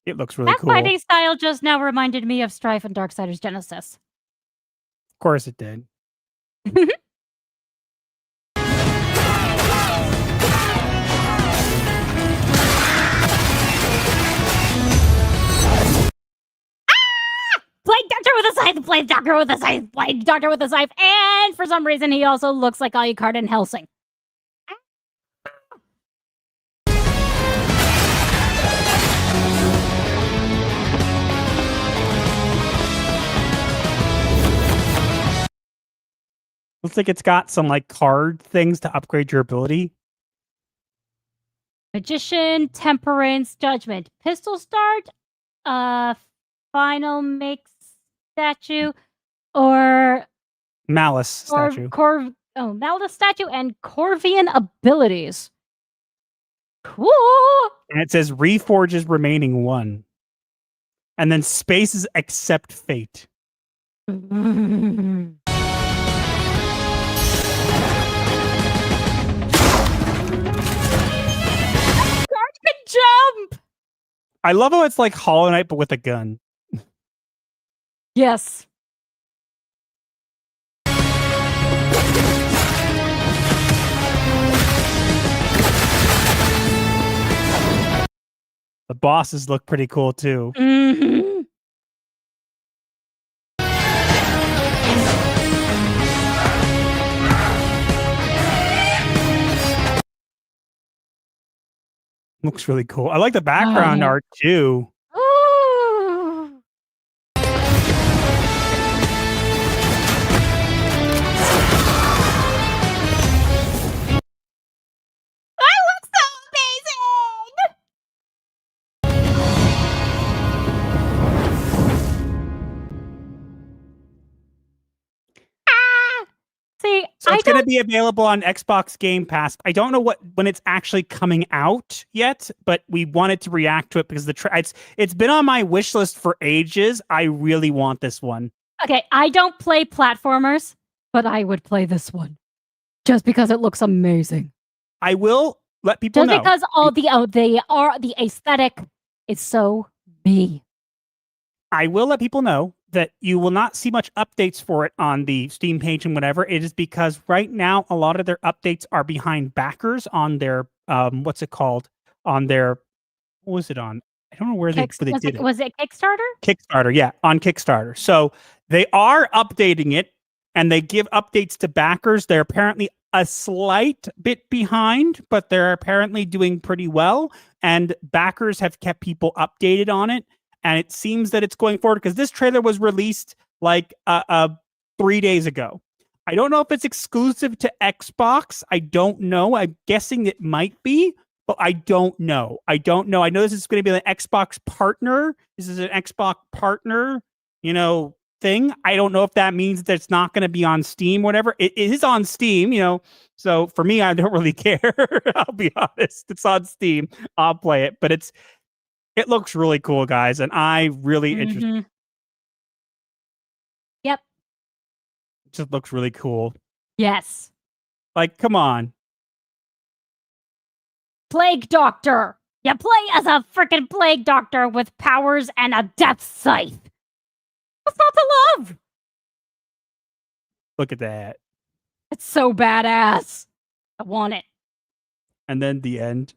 It looks really cool. That fighting style just now reminded me of Strife and Darksiders Genesis. Of course it did. Plague Doctor with a scythe, Plague Doctor with a scythe, Plague Doctor with a scythe, and for some reason he also looks like Alucard in Helsing. Looks like it's got some like card things to upgrade your ability. Magician, Temperance, Judgment, Pistol Start, Final Mix Statue, or Malice statue. Malice Statue and Corvian Abilities. Cool. And it says Reforges remaining 1. And then spaces accept fate. jump. I love how it's like Hollow Knight, but with a gun. Yes. The bosses look pretty cool too. Mm-hmm. Looks really cool. I like the background art too. Ooh. That looks so amazing! See, So it's going to be available on Xbox Game Pass. I don't know when it's actually coming out yet, but we wanted to react to it because it's been on my wish list for ages. I really want this one. Okay, I don't play platformers, but I would play this one just because it looks amazing. I will let people know. Just because all the aesthetic is so me. I will let people know that you will not see much updates for it on the Steam page and whatever. It is because right now a lot of their updates are behind backers on their what's it called? On their what was it on? I don't know where they did it. Was it Kickstarter? Kickstarter, yeah, on Kickstarter. So they are updating it and they give updates to backers. They're apparently a slight bit behind, but they're apparently doing pretty well. And backers have kept people updated on it. And it seems that it's going forward because this trailer was released like 3 days ago. I don't know if it's exclusive to Xbox. I don't know. I'm guessing it might be, but I don't know. I know this is going to be an Xbox partner. This is an Xbox partner, thing. I don't know if that means that it's not going to be on Steam, whatever. It is on Steam, So for me, I don't really care. I'll be honest. It's on Steam. I'll play it, but it looks really cool, guys, and I really interested. Yep. It just looks really cool. Yes. Like, come on. Plague Doctor. You play as a freaking Plague Doctor with powers and a death scythe. What's not to love? Look at that. It's so badass. I want it. And then the end.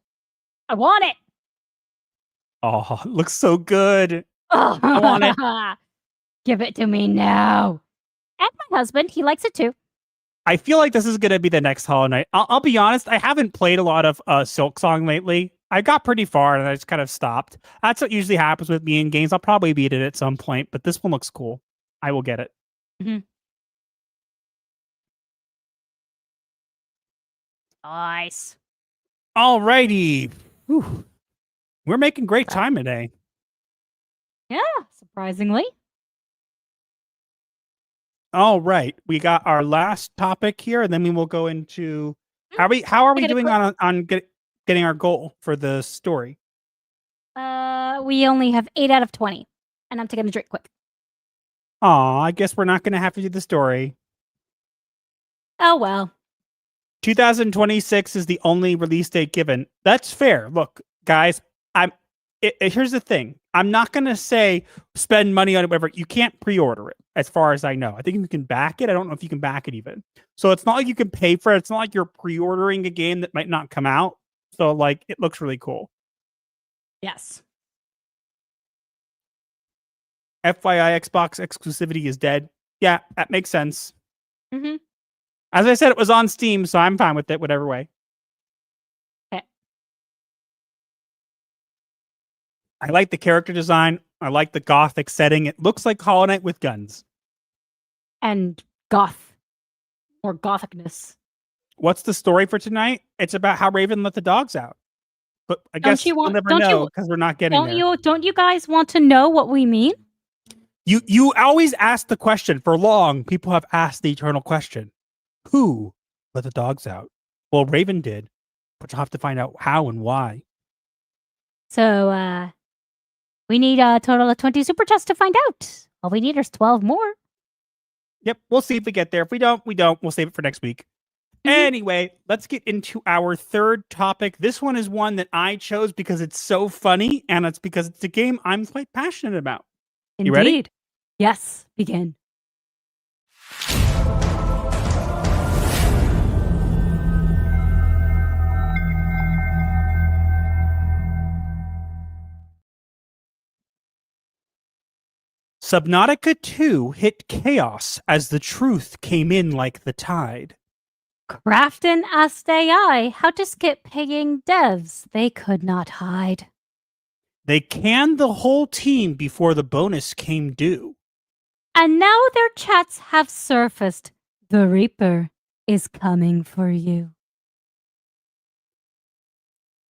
I want it. Oh, it looks so good. Oh, I want it. Give it to me now. And my husband, he likes it too. I feel like this is going to be the next Hollow Knight. I'll be honest, I haven't played a lot of Silksong lately. I got pretty far and I just kind of stopped. That's what usually happens with me in games. I'll probably beat it at some point, but this one looks cool. I will get it. Mm-hmm. Nice. Alrighty. Whew. We're making great time today. Yeah, surprisingly. All right, we got our last topic here, and then we will go into how are we doing on getting our goal for the story? We only have 8 out of 20, and I'm taking a drink quick. Aw, I guess we're not going to have to do the story. Oh well. 2026 is the only release date given. That's fair. Look, guys, here's the thing. I'm not going to say spend money on it, whatever. You can't pre-order it, as far as I know. I think you can back it. I don't know if you can back it even. So it's not like you can pay for it. It's not like you're pre-ordering a game that might not come out. So, like, it looks really cool. Yes. FYI, Xbox exclusivity is dead. Yeah, that makes sense. Mm-hmm. As I said, it was on Steam, so I'm fine with it, whatever way. Okay. I like the character design. I like the gothic setting. It looks like Hollow Knight with guns. And goth. Or gothicness. What's the story for tonight? It's about how Raven let the dogs out. But I guess we'll never know because we're not getting there. Don't you guys want to know what we mean? You always ask the question. For long, people have asked the eternal question. Who let the dogs out? Well, Raven did. But you'll have to find out how and why. So, we need a total of 20 super chats to find out. All we need is 12 more. Yep, we'll see if we get there. If we don't, we don't. We'll save it for next week. Anyway, let's get into our third topic. This one is one that I chose because it's so funny, and it's because it's a game I'm quite passionate about. Indeed. You ready? Yes, begin. Subnautica 2 hit chaos as the truth came in like the tide. Krafton asked AI how to skip paying devs they could not hide. They canned the whole team before the bonus came due. And now their chats have surfaced. The Reaper is coming for you.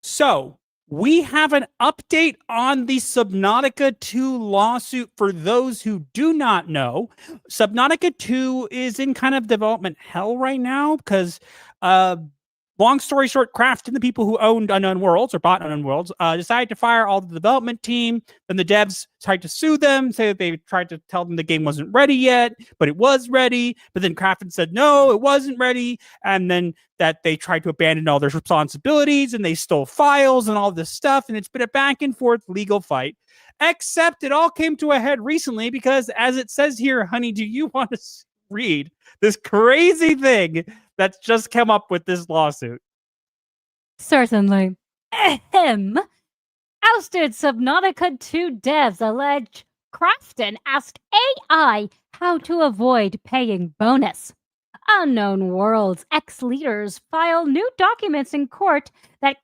So, we have an update on the Subnautica 2 lawsuit. For those who do not know, Subnautica 2 is in kind of development hell right now because, long story short, Krafton, the people who owned Unknown Worlds or bought Unknown Worlds, decided to fire all the development team. Then the devs tried to sue them, say that they tried to tell them the game wasn't ready yet, but it was ready. But then Krafton said, no, it wasn't ready. And then that they tried to abandon all their responsibilities and they stole files and all this stuff. And it's been a back and forth legal fight. Except it all came to a head recently because, as it says here, honey, do you want to read this crazy thing that's just come up with this lawsuit? Certainly. Ahem. Ousted Subnautica 2 devs allege Krafton asked AI how to avoid paying bonus. Unknown Worlds ex-leaders file new documents in court that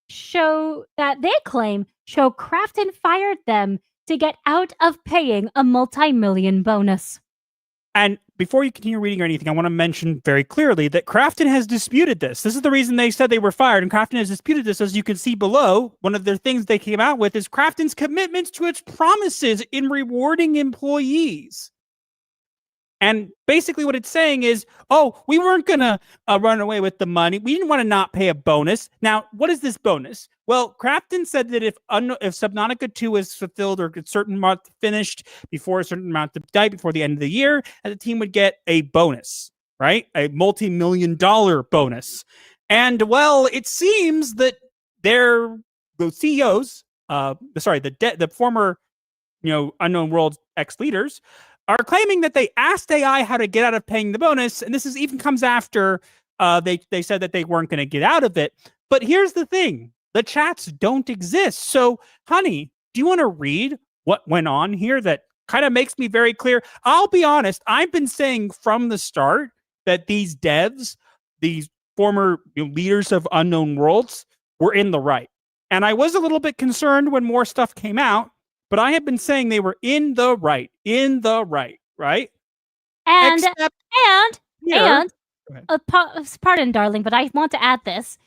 show Krafton fired them to get out of paying a multi-million bonus. And before you continue reading or anything, I want to mention very clearly that Krafton has disputed this. This is the reason they said they were fired, and Krafton has disputed this. As you can see below, one of the things they came out with is Krafton's commitments to its promises in rewarding employees. And basically what it's saying is, oh, we weren't going to run away with the money. We didn't want to not pay a bonus. Now, what is this bonus? Well, Krafton said that if Subnautica 2 is fulfilled or a certain month finished before a certain amount of date before the end of the year, the team would get a bonus, right? A multi-million-dollar bonus. And, well, it seems that the CEOs, the former, Unknown Worlds ex-leaders, are claiming that they asked AI how to get out of paying the bonus, and this even comes after they said that they weren't going to get out of it. But here's the thing. The chats don't exist. So, honey, do you want to read what went on here that kind of makes me very clear? I'll be honest. I've been saying from the start that these devs, these former leaders of Unknown Worlds, were in the right. And I was a little bit concerned when more stuff came out, but I have been saying they were in the right, right? And pardon, darling, but I want to add this.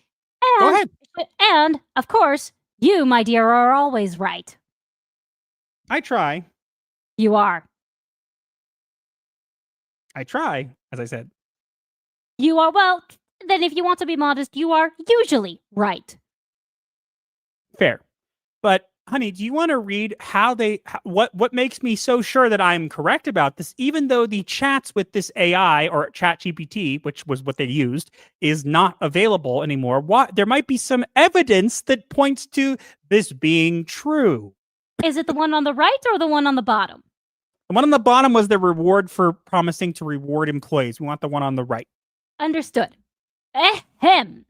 Go ahead. And, of course, you, my dear, are always right. I try. You are. I try, as I said. You are, well, then if you want to be modest, you are usually right. Fair. But, honey, do you want to read what makes me so sure that I'm correct about this, even though the chats with this AI or ChatGPT, which was what they used, is not available anymore? There might be some evidence that points to this being true. Is it the one on the right or the one on the bottom? The one on the bottom was the reward for promising to reward employees. We want the one on the right. Understood. Ahem.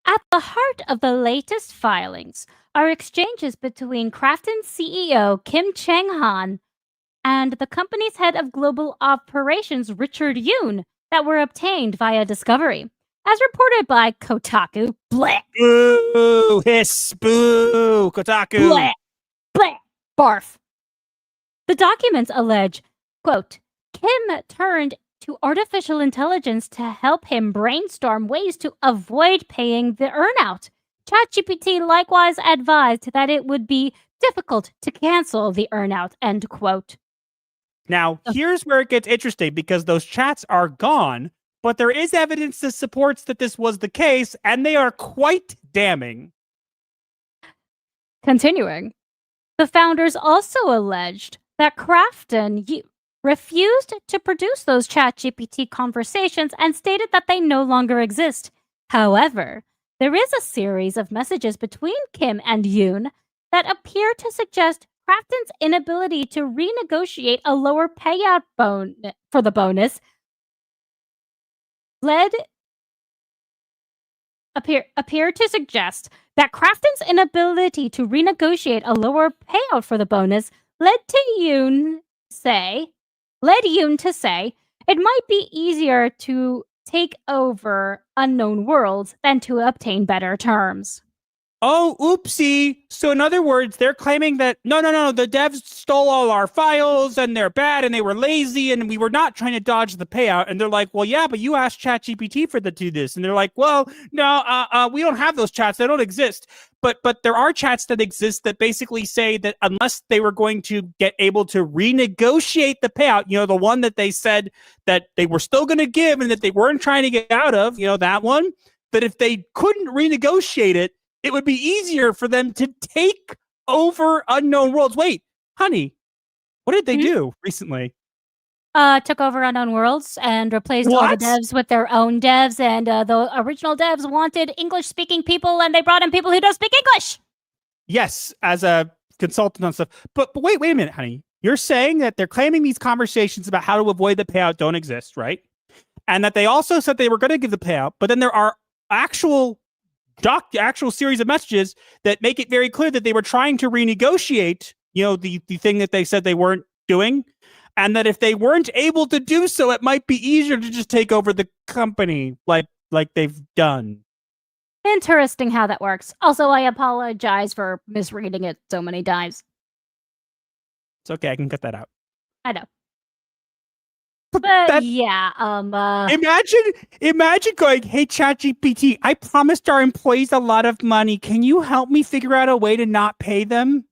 At the heart of the latest filings are exchanges between Krafton's CEO Kim Chang-han and the company's head of global operations Richard Yoon that were obtained via discovery. As reported by Kotaku, bleh. Boo! Hiss! Boo! Kotaku! Bleh! Bleh! Barf. The documents allege, quote, Kim turned to artificial intelligence to help him brainstorm ways to avoid paying the earnout. ChatGPT likewise advised that it would be difficult to cancel the earnout, end quote. Now, here's where it gets interesting because those chats are gone, but there is evidence that supports that this was the case, and they are quite damning. Continuing, the founders also alleged that Krafton refused to produce those ChatGPT conversations and stated that they no longer exist. However, there is a series of messages between Kim and Yoon that appear to suggest Krafton's inability to renegotiate a lower payout for the bonus appear to suggest that Krafton's inability to renegotiate a lower payout for the bonus led Yoon to say it might be easier to take over Unknown Worlds than to obtain better terms. Oh, oopsie. So in other words, they're claiming that, no, the devs stole all our files and they're bad and they were lazy and we were not trying to dodge the payout. And they're like, well, yeah, but you asked ChatGPT for to do this. And they're like, well, no, we don't have those chats. They don't exist. But there are chats that exist that basically say that unless they were going to get able to renegotiate the payout, the one that they said that they were still going to give and that they weren't trying to get out of, that one, that if they couldn't renegotiate it, it would be easier for them to take over Unknown Worlds. Wait, honey, what did they do recently? Took over Unknown Worlds and replaced all the devs with their own devs. And the original devs wanted English-speaking people, and they brought in people who don't speak English. Yes, as a consultant on stuff. But wait a minute, honey. You're saying that they're claiming these conversations about how to avoid the payout don't exist, right? And that they also said they were going to give the payout, but then there are actual series of messages that make it very clear that they were trying to renegotiate, the thing that they said they weren't doing, and that if they weren't able to do so, it might be easier to just take over the company like they've done. Interesting how that works. Also, I apologize for misreading it so many times. It's okay, I can cut that out. I know. But yeah, Imagine going, hey, ChatGPT, I promised our employees a lot of money. Can you help me figure out a way to not pay them?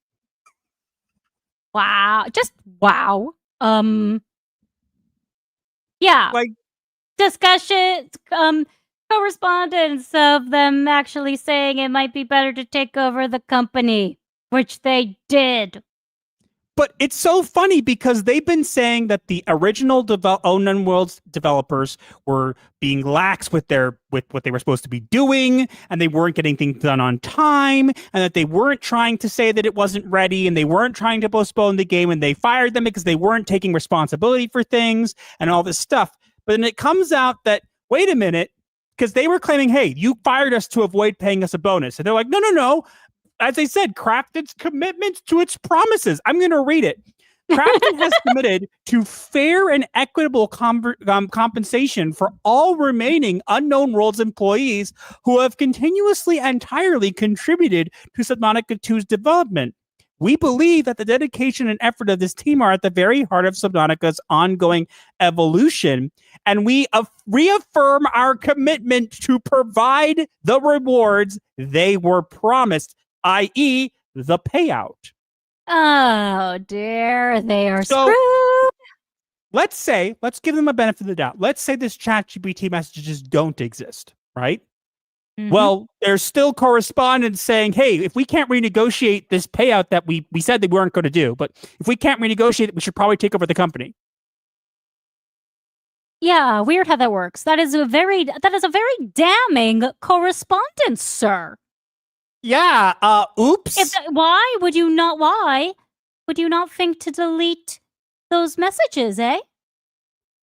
Wow. Just wow. Yeah. Discussion, correspondence of them actually saying it might be better to take over the company, which they did. But it's so funny because they've been saying that the original Unknown Worlds developers were being lax with what they were supposed to be doing, and they weren't getting things done on time, and that they weren't trying to say that it wasn't ready, and they weren't trying to postpone the game, and they fired them because they weren't taking responsibility for things and all this stuff. But then it comes out that, wait a minute, because they were claiming, hey, you fired us to avoid paying us a bonus. And they're like, no. As I said, Krafton's commitment to its promises. I'm going to read it. Krafton has committed to fair and equitable compensation for all remaining Unknown Worlds employees who have continuously and entirely contributed to Subnautica 2's development. We believe that the dedication and effort of this team are at the very heart of Subnautica's ongoing evolution, and we reaffirm our commitment to provide the rewards they were promised, i.e., the payout. Oh, dear. They are screwed. Let's give them a benefit of the doubt. Let's say this ChatGPT messages don't exist, right? Mm-hmm. Well, there's still correspondence saying, hey, if we can't renegotiate this payout that we said they weren't going to do, but if we can't renegotiate it, we should probably take over the company. Yeah, weird how that works. That is a very damning correspondence, sir. Yeah, oops. Why would you not think to delete those messages, eh?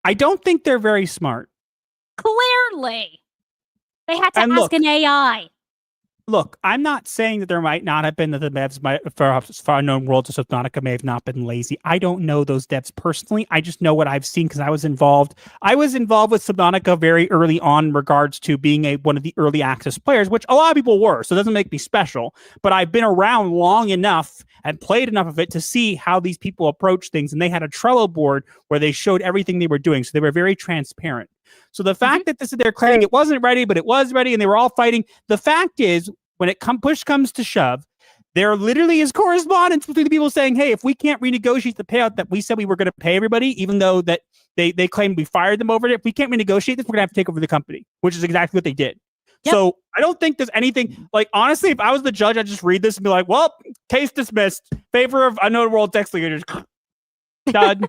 I don't think they're very smart. Clearly. They had to ask an AI. Look, I'm not saying that there might not have been that the devs for Unknown Worlds or Subnautica may have not been lazy. I don't know those devs personally. I just know what I've seen because I was involved. I was involved with Subnautica very early on in regards to being one of the early access players, which a lot of people were, so it doesn't make me special. But I've been around long enough and played enough of it to see how these people approach things. And they had a Trello board where they showed everything they were doing. So they were very transparent. So the fact that they're claiming it wasn't ready, but it was ready, and they were all fighting. The fact is, when push comes to shove, there literally is correspondence between the people saying, hey, if we can't renegotiate the payout that we said we were going to pay everybody, even though that they claimed we fired them over it, if we can't renegotiate this, we're going to have to take over the company, which is exactly what they did. Yep. So I don't think there's anything, honestly, if I was the judge, I'd just read this and be like, well, case dismissed. Favor of Unknown World executors. Done.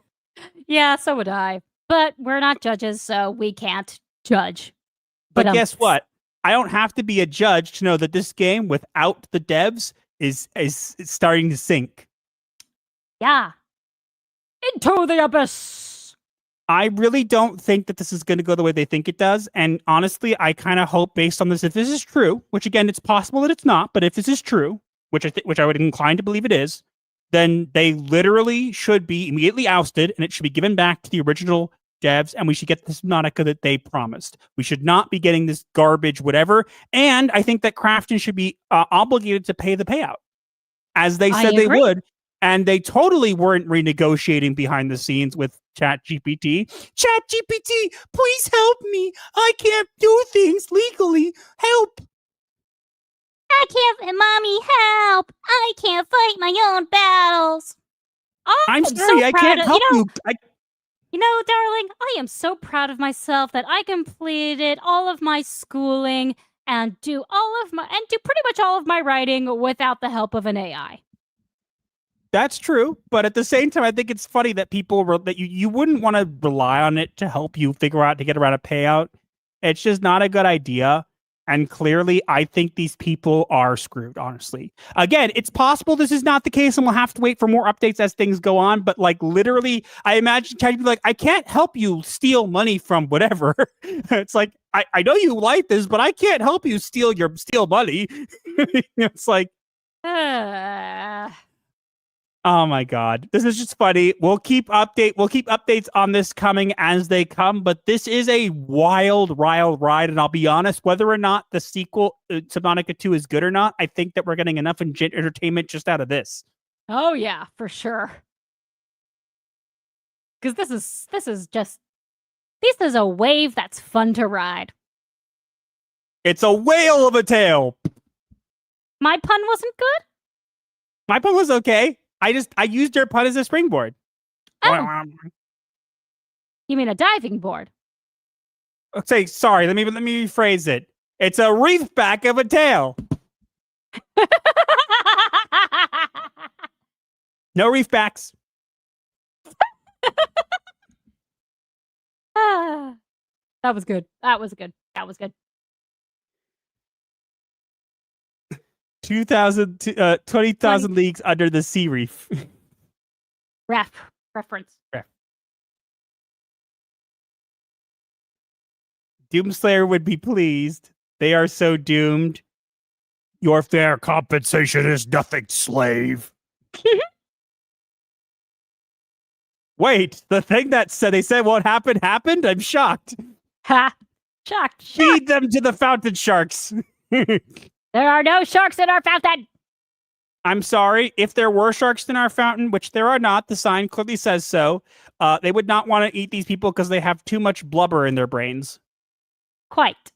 Yeah, so would I. But we're not judges, so we can't judge. But guess what? I don't have to be a judge to know that this game, without the devs, is starting to sink. Yeah. Into the abyss. I really don't think that this is going to go the way they think it does. And honestly, I kind of hope, based on this, if this is true, which again, it's possible that it's not, but if this is true, which I would incline to believe it is, then they literally should be immediately ousted, and it should be given back to the original devs, and we should get the Subnautica that they promised. We should not be getting this garbage, whatever. And I think that Krafton should be obligated to pay the payout, as they said they would. And they totally weren't renegotiating behind the scenes with ChatGPT. ChatGPT, please help me. I can't do things legally. Help. I can't, mommy, help. I can't fight my own battles. I'm sorry, I can't help you. You know, darling, I am so proud of myself that I completed all of my schooling and do pretty much all of my writing without the help of an AI. That's true, but at the same time, I think it's funny that you wouldn't want to rely on it to help you figure out to get around a payout. It's just not a good idea. And clearly, I think these people are screwed, honestly. Again, it's possible this is not the case, and we'll have to wait for more updates as things go on. But, like, literally, I imagine trying to be like, I can't help you steal money from whatever. It's like, I know you like this, but I can't help you steal money. It's like... Oh my God. This is just funny. We'll keep updates on this coming as they come, but this is a wild ride. And I'll be honest, whether or not the sequel, Subnautica 2, is good or not, I think that we're getting enough entertainment just out of this. Oh yeah, for sure. Because this is a wave that's fun to ride. It's a whale of a tale. My pun wasn't good? My pun was okay. I used your pun as a springboard. Oh. You mean a diving board? Say sorry. Let me rephrase it. It's a reef back of a tail. No reef backs. That was good. 20,000 leagues under the sea reef. Reference. Doomslayer would be pleased. They are so doomed. Your fair compensation is nothing, slave. Wait, the thing that they said won't happen happened? I'm shocked. Ha! Shocked. Feed them to the fountain sharks. There are no sharks in our fountain. I'm sorry. If there were sharks in our fountain, which there are not, the sign clearly says so, they would not want to eat these people because they have too much blubber in their brains. Quite.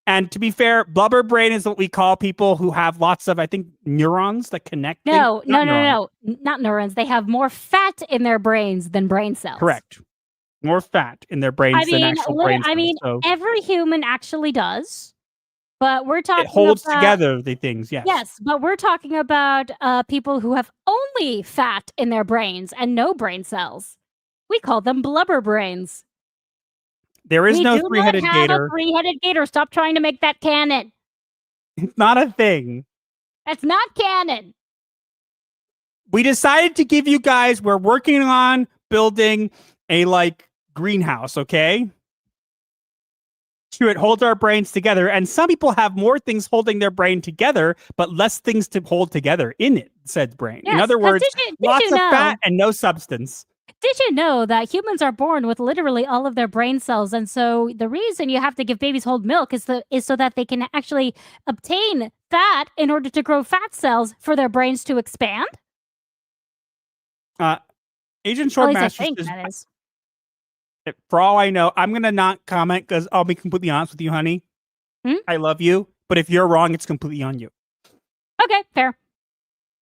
And to be fair, blubber brain is what we call people who have lots of, I think, neurons that connect. No. Not neurons. They have more fat in their brains than brain cells. Correct. More fat in their brains than actual brain cells. Every human actually does. But we're talking it holds together the things, yes. Yes, but we're talking about people who have only fat in their brains and no brain cells. We call them blubber brains. There is no three-headed gator. We do not have a three-headed gator. Stop trying to make that canon. It's not a thing. That's not canon. We decided to give you guys, we're working on building a, greenhouse, okay? It holds our brains together, and some people have more things holding their brain together, but less things to hold together in it, said brain. Yes, in other words, lots of fat and no substance. Did you know that humans are born with literally all of their brain cells? And so the reason you have to give babies whole milk is so that they can actually obtain fat in order to grow fat cells for their brains to expand? Agent Swordmaster says, for all I know, I'm going to not comment because I'll be completely honest with you, honey. I love you, but if you're wrong, it's completely on you. Okay, fair.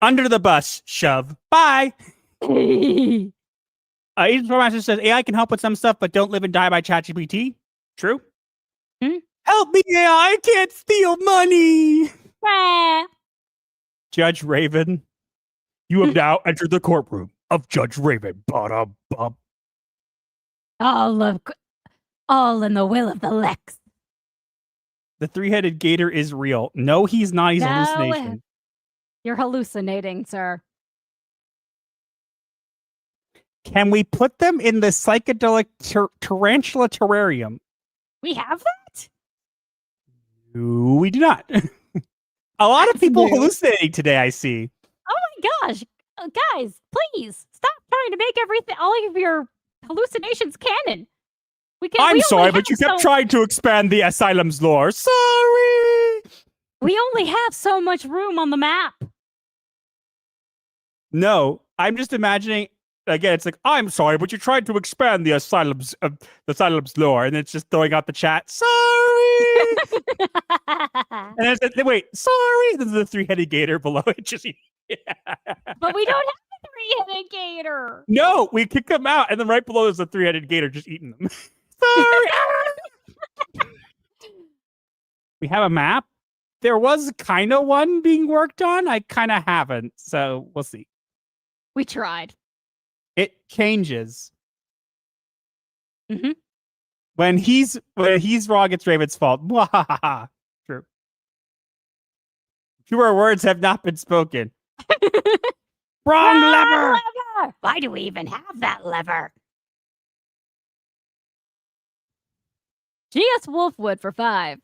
Under the bus, shove. Bye. Agent Swordmaster says, AI can help with some stuff, but don't live and die by ChatGPT. True? Help me, AI, I can't steal money. Judge Raven, you have now entered the courtroom of Judge Raven. Ba-da-bum. All in the will of the Lex. The three-headed gator is real. No, he's not. He's a No, hallucination. You're hallucinating, sir. Can we put them in the psychedelic tarantula terrarium? We have that? No, we do not. A lot of people hallucinating today, I see. Oh my gosh. Guys, please stop trying to make all of your hallucinations canon. I'm sorry, but you kept trying to expand the Asylum's lore. Sorry! We only have so much room on the map. No, I'm just imagining, again, it's like, I'm sorry, but you tried to expand the Asylum's lore, and it's just throwing out the chat, sorry! And it's like, wait, sorry! There's the three-headed gator below it. Just, yeah. But we don't have a three-headed gator. No, we kicked them out, and then right below is a three-headed gator just eating them. Sorry! We have a map. There was kind of one being worked on. I kind of haven't, so we'll see. We tried. It changes. Mm-hmm. When he's wrong, it's Raven's fault. True. Truer words have not been spoken. Wrong lever! Why do we even have that lever? G.S. Wolfwood for 5.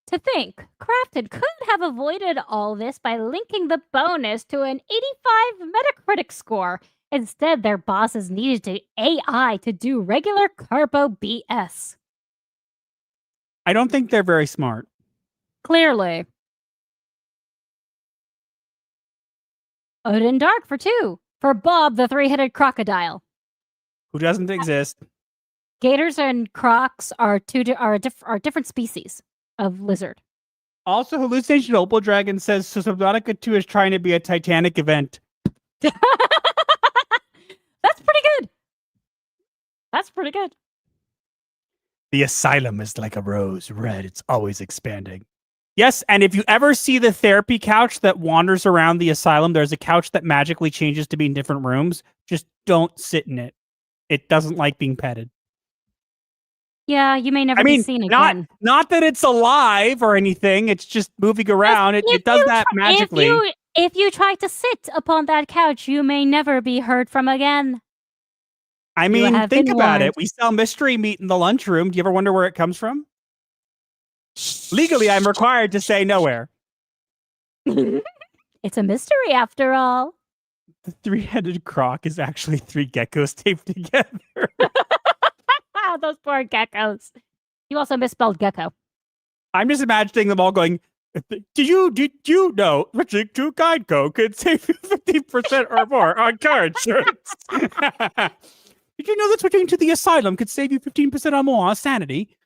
To think, Krafton could have avoided all this by linking the bonus to an 85 Metacritic score. Instead, their bosses needed to AI to do regular Carbo BS. I don't think they're very smart. Clearly. Odin Dark for 2. For Bob the Three-Headed Crocodile. Who doesn't exist. Gators and crocs are different species of lizard. Also, Hallucination Opal Dragon says Subnautica 2 is trying to be a Titanic event. That's pretty good. That's pretty good. The Asylum is like a rose, red. It's always expanding. Yes, and if you ever see the therapy couch that wanders around the Asylum, there's a couch that magically changes to be in different rooms. Just don't sit in it. It doesn't like being petted. Yeah, you may never be seen again. Not that it's alive or anything. It's just moving around. It does that magically. If you try to sit upon that couch, you may never be heard from again. I mean, think about it. We sell mystery meat in the lunchroom. Do you ever wonder where it comes from? Legally, I'm required to say nowhere. It's a mystery after all. The three-headed croc is actually 3 geckos taped together. Those poor geckos. You also misspelled gecko. I'm just imagining them all going, did you know switching to Guideco could save you 50% or more on car insurance? Did you know that switching to the Asylum could save you 15% or more on sanity?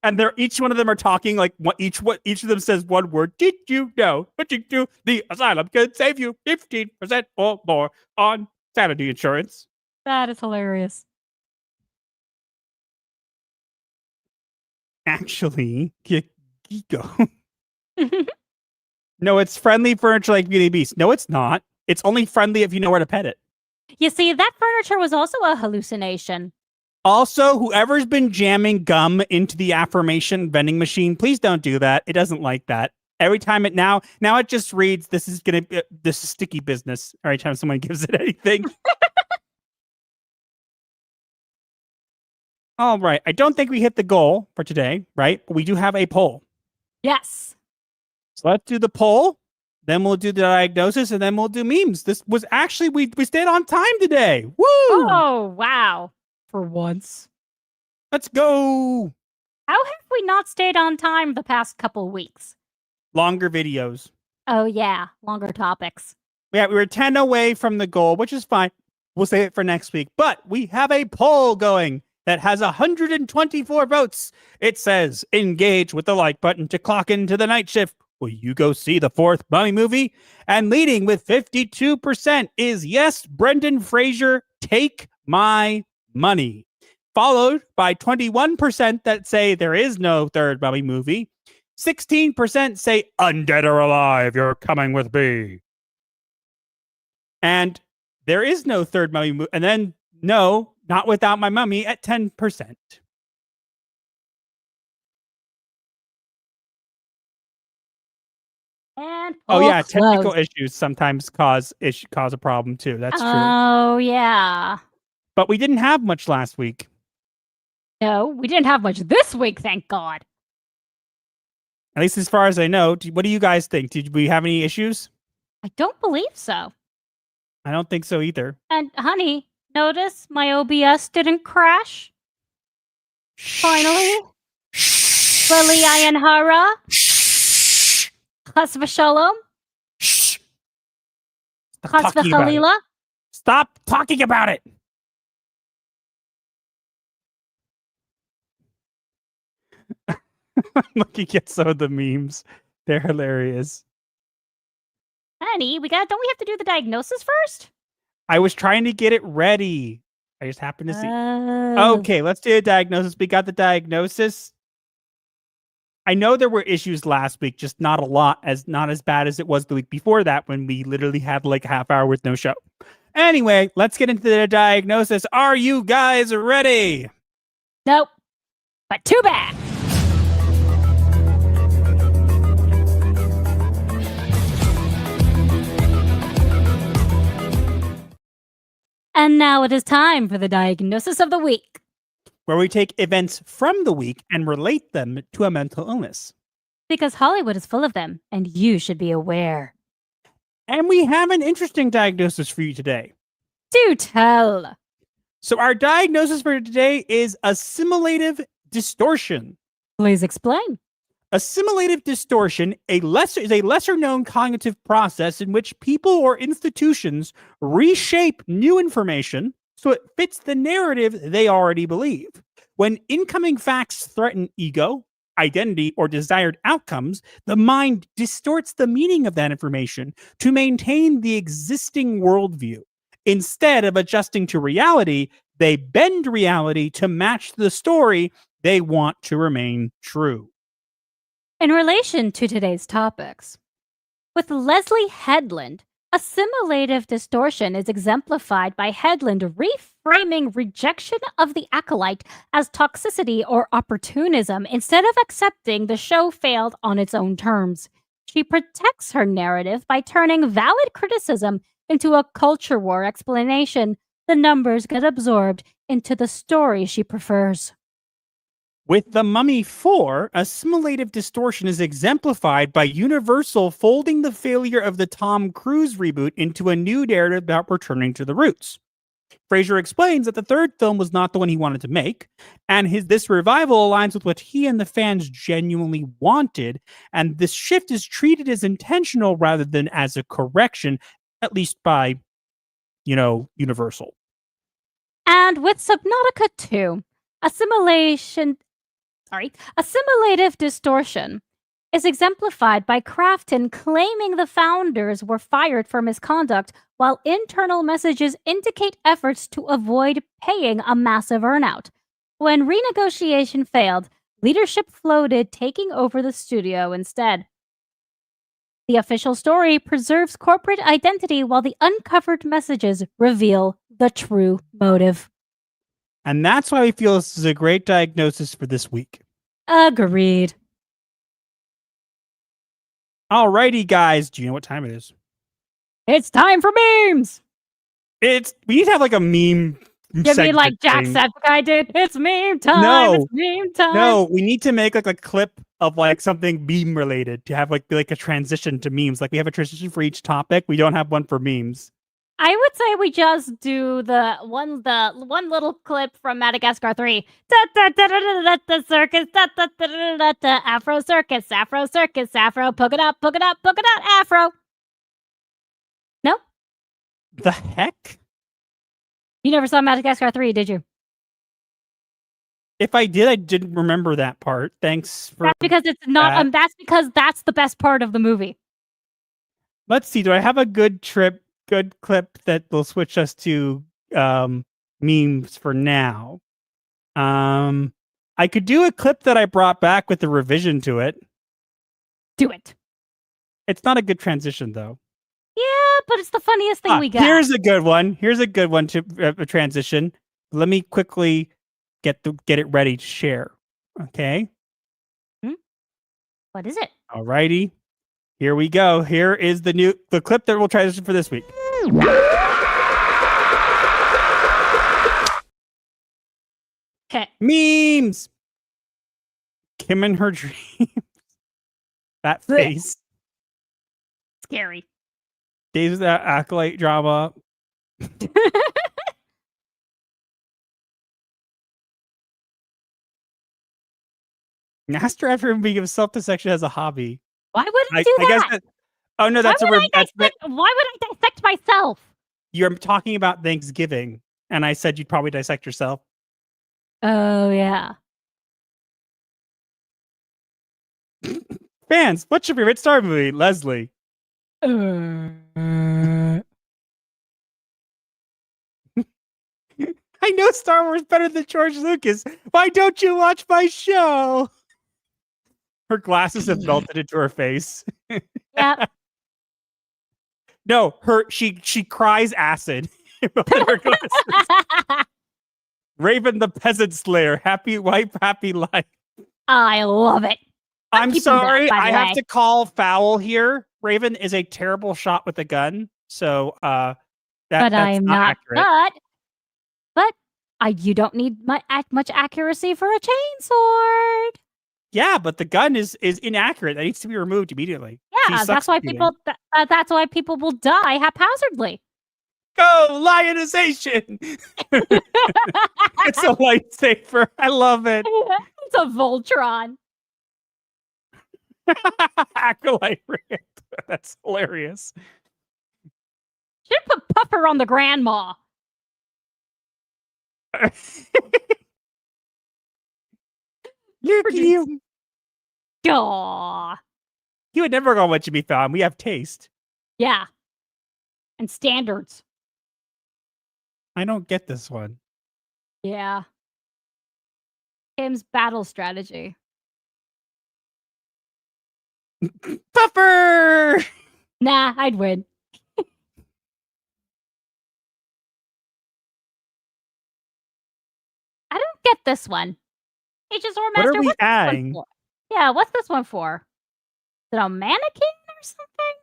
And each one of them are talking like each of them says one word. Did you know switching to the Asylum could save you 15% or more on sanity insurance? That is hilarious. Actually, Geeko. No, it's friendly furniture like Beauty and the Beast. No, it's not. It's only friendly if you know where to pet it. You see, that furniture was also a hallucination. Also, whoever's been jamming gum into the affirmation vending machine, please don't do that. It doesn't like that. Every time it now it just reads, this is sticky business every time someone gives it anything. All right. I don't think we hit the goal for today, right? But we do have a poll. Yes. So let's do the poll. Then we'll do the diagnosis, and then we'll do memes. This was actually, we stayed on time today. Woo! Oh, wow. For once. Let's go. How have we not stayed on time the past couple weeks? Longer videos. Oh, yeah. Longer topics. Yeah, we were 10 away from the goal, which is fine. We'll save it for next week. But we have a poll going that has 124 votes. It says, engage with the like button to clock into the night shift. Will you go see the 4th Mummy movie? And leading with 52% is yes, Brendan Fraser, take my money. Followed by 21% that say there is no 3rd Mummy movie. 16% say undead or alive, you're coming with me. And There is no third mummy movie. And then, no, not without my mummy at 10%. And oh yeah, closed. technical issues sometimes cause a problem too. That's true. Oh yeah. But we didn't have much last week. No, we didn't have much this week, thank God. At least as far as I know. What do you guys think? Did we have any issues? I don't believe so. I don't think so either. And honey, notice my OBS didn't crash. Finally. Lily Ayanhara. Chas v'shalom. Chas v'chalila. Stop talking about it. I'm looking at some of the memes. They're hilarious. Honey, don't we have to do the diagnosis first? I was trying to get it ready. I just happened to see. Oh. Okay, let's do a diagnosis. We got the diagnosis. I know there were issues last week, just not as bad as it was the week before that when we literally had like a half hour with no show. Anyway, let's get into the diagnosis. Are you guys ready? Nope. But too bad. And now it is time for the diagnosis of the week, where we take events from the week and relate them to a mental illness. Because Hollywood is full of them, and you should be aware. And we have an interesting diagnosis for you today. Do tell. So our diagnosis for today is assimilative distortion. Please explain. Assimilative distortion is a lesser known cognitive process in which people or institutions reshape new information so it fits the narrative they already believe. When incoming facts threaten ego, identity, or desired outcomes, the mind distorts the meaning of that information to maintain the existing worldview. Instead of adjusting to reality, they bend reality to match the story they want to remain true. In relation to today's topics, with Leslye Headland, assimilative distortion is exemplified by Headland reframing rejection of the Acolyte as toxicity or opportunism instead of accepting the show failed on its own terms. She protects her narrative by turning valid criticism into a culture war explanation. The numbers get absorbed into the story she prefers. With The Mummy 4, assimilative distortion is exemplified by Universal folding the failure of the Tom Cruise reboot into a new narrative about returning to the roots. Fraser explains that the third film was not the one he wanted to make, and this revival aligns with what he and the fans genuinely wanted, and this shift is treated as intentional rather than as a correction, at least by, Universal. And with Subnautica 2, assimilative distortion is exemplified by Krafton claiming the founders were fired for misconduct, while internal messages indicate efforts to avoid paying a massive earnout. When renegotiation failed, leadership floated, taking over the studio instead. The official story preserves corporate identity while the uncovered messages reveal the true motive. And that's why we feel this is a great diagnosis for this week. Agreed. Alrighty, guys. Do you know what time it is? It's time for memes! We need to have like a meme. You mean like Jacksepticeye did? It's meme time! It's meme time! No, we need to make like a clip of like something meme related to have like a transition to memes. Like we have a transition for each topic. We don't have one for memes. I would say we just do the one little clip from Madagascar 3. The circus, Afro circus, Afro circus, Afro, polka dot, Afro. No? The heck? You never saw Madagascar 3, did you? If I did, I didn't remember that part. Thanks for That's because it's not. That's because that's the best part of the movie. Let's see. Do I have a good clip that will switch us to memes for now? I could do a clip that I brought back with the revision to it. Do it. It's not a good transition, though. Yeah, but it's the funniest thing we got. Here's a good one. Here's a good one to transition. Let me quickly get it ready to share. Okay. What is it? Alrighty. Here we go. Here is the clip that we'll transition for this week. Okay. Memes. Kim and her dreams. That face. Scary. Days of that Acolyte drama. Master after being of self-dissection as a hobby. Why would I do that? Oh no, that's why would I dissect myself? You're talking about Thanksgiving, and I said you'd probably dissect yourself. Oh yeah. Fans, what's your favorite Star movie, Leslye? I know Star Wars better than George Lucas. Why don't you watch my show? Her glasses have melted into her face. Yeah. No, she cries acid. Her glasses. Raven the Peasant Slayer. Happy wife, happy life. I love it. I'm sorry, I have to call foul here. Raven is a terrible shot with a gun, so that's I'm not accurate. But you don't need much accuracy for a chainsword. Yeah, but the gun is inaccurate. That needs to be removed immediately. Yeah, that's why that's why people will die haphazardly. Go lionization! It's a lightsaber. I love it. It's a Voltron. Acolyte rant. That's hilarious. Should put Puffer on the grandma. Look at you. Aww. You would never go on What You Be Found. We have taste. Yeah. And standards. I don't get this one. Yeah. Kim's battle strategy. Puffer! Nah, I'd win. I don't get this one. Aegis or Master, What are we adding? Yeah, what's this one for? Is it a mannequin or something?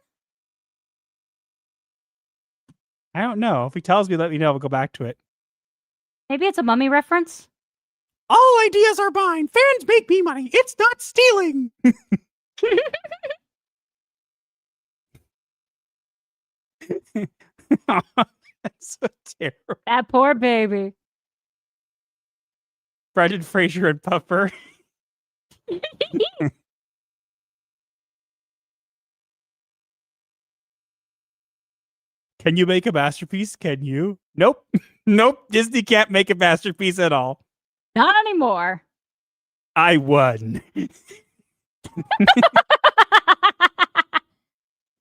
I don't know. If he tells me, let me know. We'll go back to it. Maybe it's a mummy reference? All ideas are mine. Fans make me money. It's not stealing. That's so terrible. That poor baby. Brendan Fraser and Puffer. Can you make a masterpiece? Can you? Nope. Nope. Disney can't make a masterpiece at all. Not anymore. I won.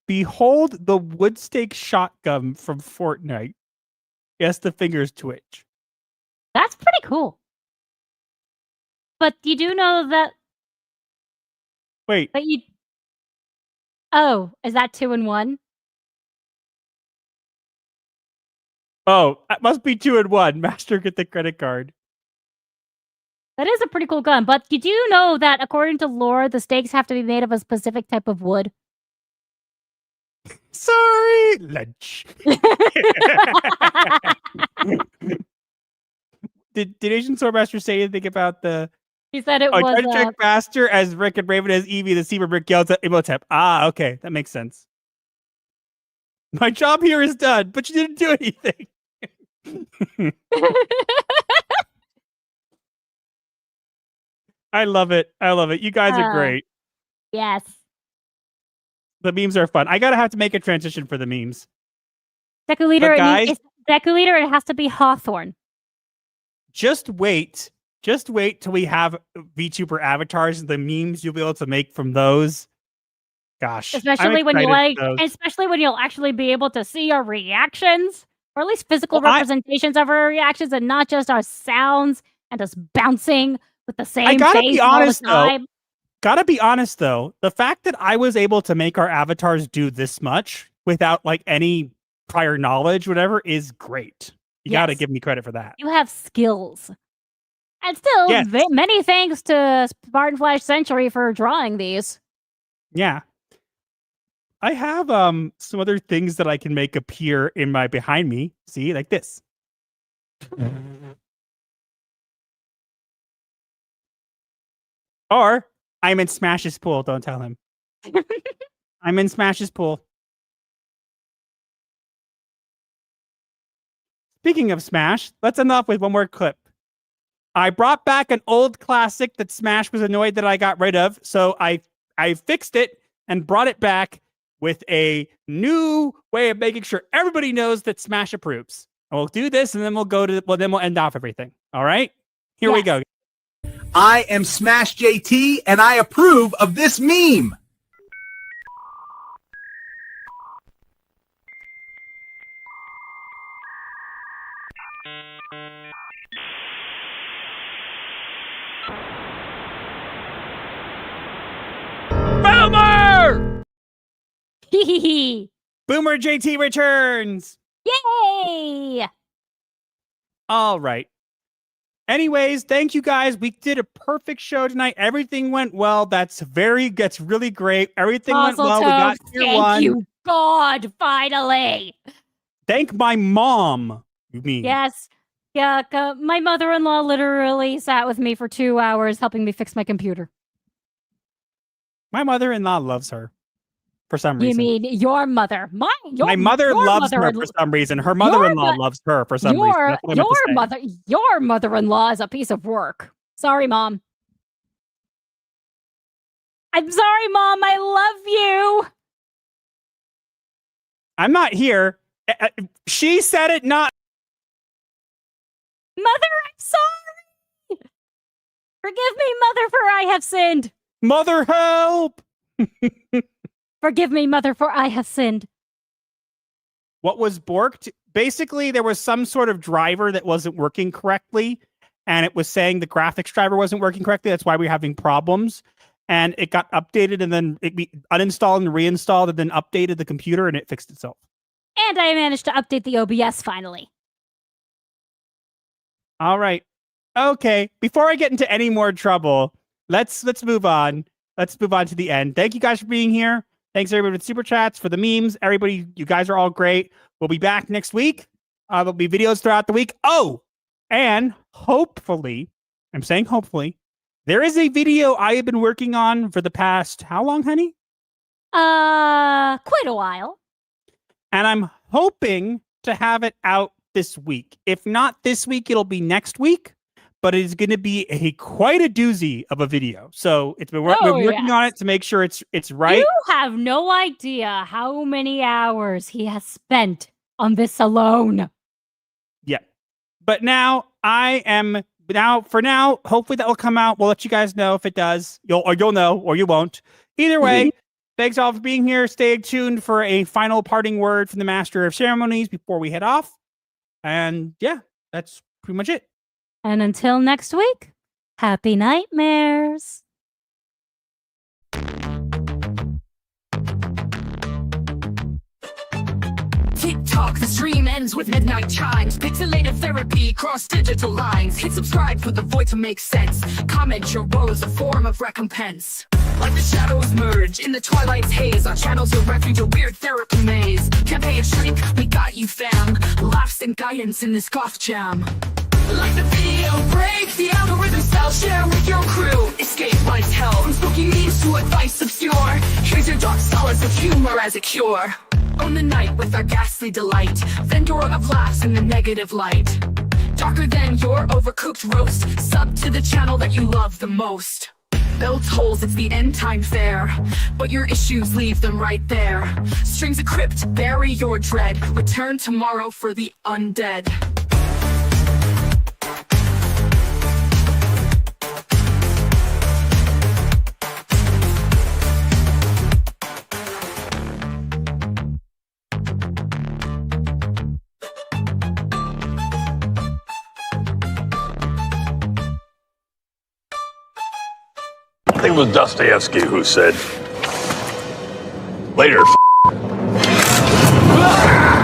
Behold the wood stake shotgun from Fortnite. Yes, the fingers twitch. That's pretty cool. But you do know that... Wait. But you... Oh, is that 2 in 1? Oh, that must be 2 in 1. Master, get the credit card. That is a pretty cool gun. But you do know that according to lore, the stakes have to be made of a specific type of wood. Sorry, lunch. Did Asian Swordmaster say anything about the... He said it was... try to check Master as Rick and Raven as Evie, the Seaver Brick yells at Imhotep. Ah, okay. That makes sense. My job here is done, but you didn't do anything. I love it. I love it. You guys are great. Yes. The memes are fun. I gotta have to make a transition for the memes. Deku Leader, guys, it has to be Hawthorne. Just wait. Just wait till we have VTuber avatars and the memes you'll be able to make from those. Gosh. Especially when you'll actually be able to see our reactions, or at least physical representations of our reactions, and not just our sounds and us bouncing with the same face all the time. Gotta be honest though, the fact that I was able to make our avatars do this much without like any prior knowledge, whatever, is great. You got to give me credit for that. You have skills. And still, Yes. many thanks to Spartan Flash Century for drawing these. Yeah. I have some other things that I can make appear in my behind me. See, like this. Or I'm in Smash's pool. Don't tell him. I'm in Smash's pool. Speaking of Smash, let's end off with one more clip. I brought back an old classic that Smash was annoyed that I got rid of, so I fixed it and brought it back with a new way of making sure everybody knows that Smash approves. And we'll do this, and then we'll end off everything. All right? Here we go. I am Smash JT, and I approve of this meme. Boomer! Hee Boomer JT returns! Yay! All right. Anyways, thank you guys. We did a perfect show tonight. Everything went well. That's really great. Everything went well. We got tier 1. Thank you, God, finally. Thank my mom. You mean? Yes. Yeah, my mother-in-law literally sat with me for 2 hours helping me fix my computer. My mother-in-law loves her for some reason. You mean your mother? My mother loves her for some reason. Her mother-in-law loves her for some reason. Your mother-in-law is a piece of work. Sorry, Mom. I'm sorry, Mom. I love you. I'm not here. She said it, not. Mother, I'm sorry. Forgive me, Mother, for I have sinned. Mother, help! Forgive me, Mother, for I have sinned. What was borked? Basically, there was some sort of driver that wasn't working correctly, and it was saying the graphics driver wasn't working correctly. That's why we're having problems. And it got updated, and then it uninstalled and reinstalled, and then updated the computer, and it fixed itself. And I managed to update the OBS finally. All right. Okay. Before I get into any more trouble, let's move on. Let's move on to the end. Thank you guys for being here. Thanks everybody with super chats, for the memes. Everybody, you guys are all great. We'll be back next week. There'll be videos throughout the week. Oh, and hopefully, I'm saying hopefully, there is a video I have been working on for the past, how long, honey? Quite a while. And I'm hoping to have it out this week. If not this week, it'll be next week. But it's going to be quite a doozy of a video. So we're working on it to make sure it's right. You have no idea how many hours he has spent on this alone. Yeah. But now for now, hopefully that will come out. We'll let you guys know if it does. You'll know or you won't. Either way, thanks all for being here. Stay tuned for a final parting word from the Master of Ceremonies before we head off. And yeah, that's pretty much it. And until next week, happy nightmares. TikTok, the stream ends with midnight chimes. Pixelated therapy, cross digital lines. Hit subscribe for the void to make sense. Comment your woes, a form of recompense. Like the shadows merge in the twilight's haze. Our channel's a refuge, a weird therapy maze. Campaign shrink, we got you fam. Laughs and guidance in this goth jam. Like the video breaks, the algorithm style, share with your crew. Escape life's hell, from spooky memes to advice obscure. Here's your dark solace of humor as a cure. Own the night with our ghastly delight. Vendor of laughs in the negative light. Darker than your overcooked roast. Sub to the channel that you love the most. Bell tolls, it's the end time fair. But your issues, leave them right there. Strings of crypt, bury your dread. Return tomorrow for the undead. I think it was Dostoevsky who said, "Later, Ah!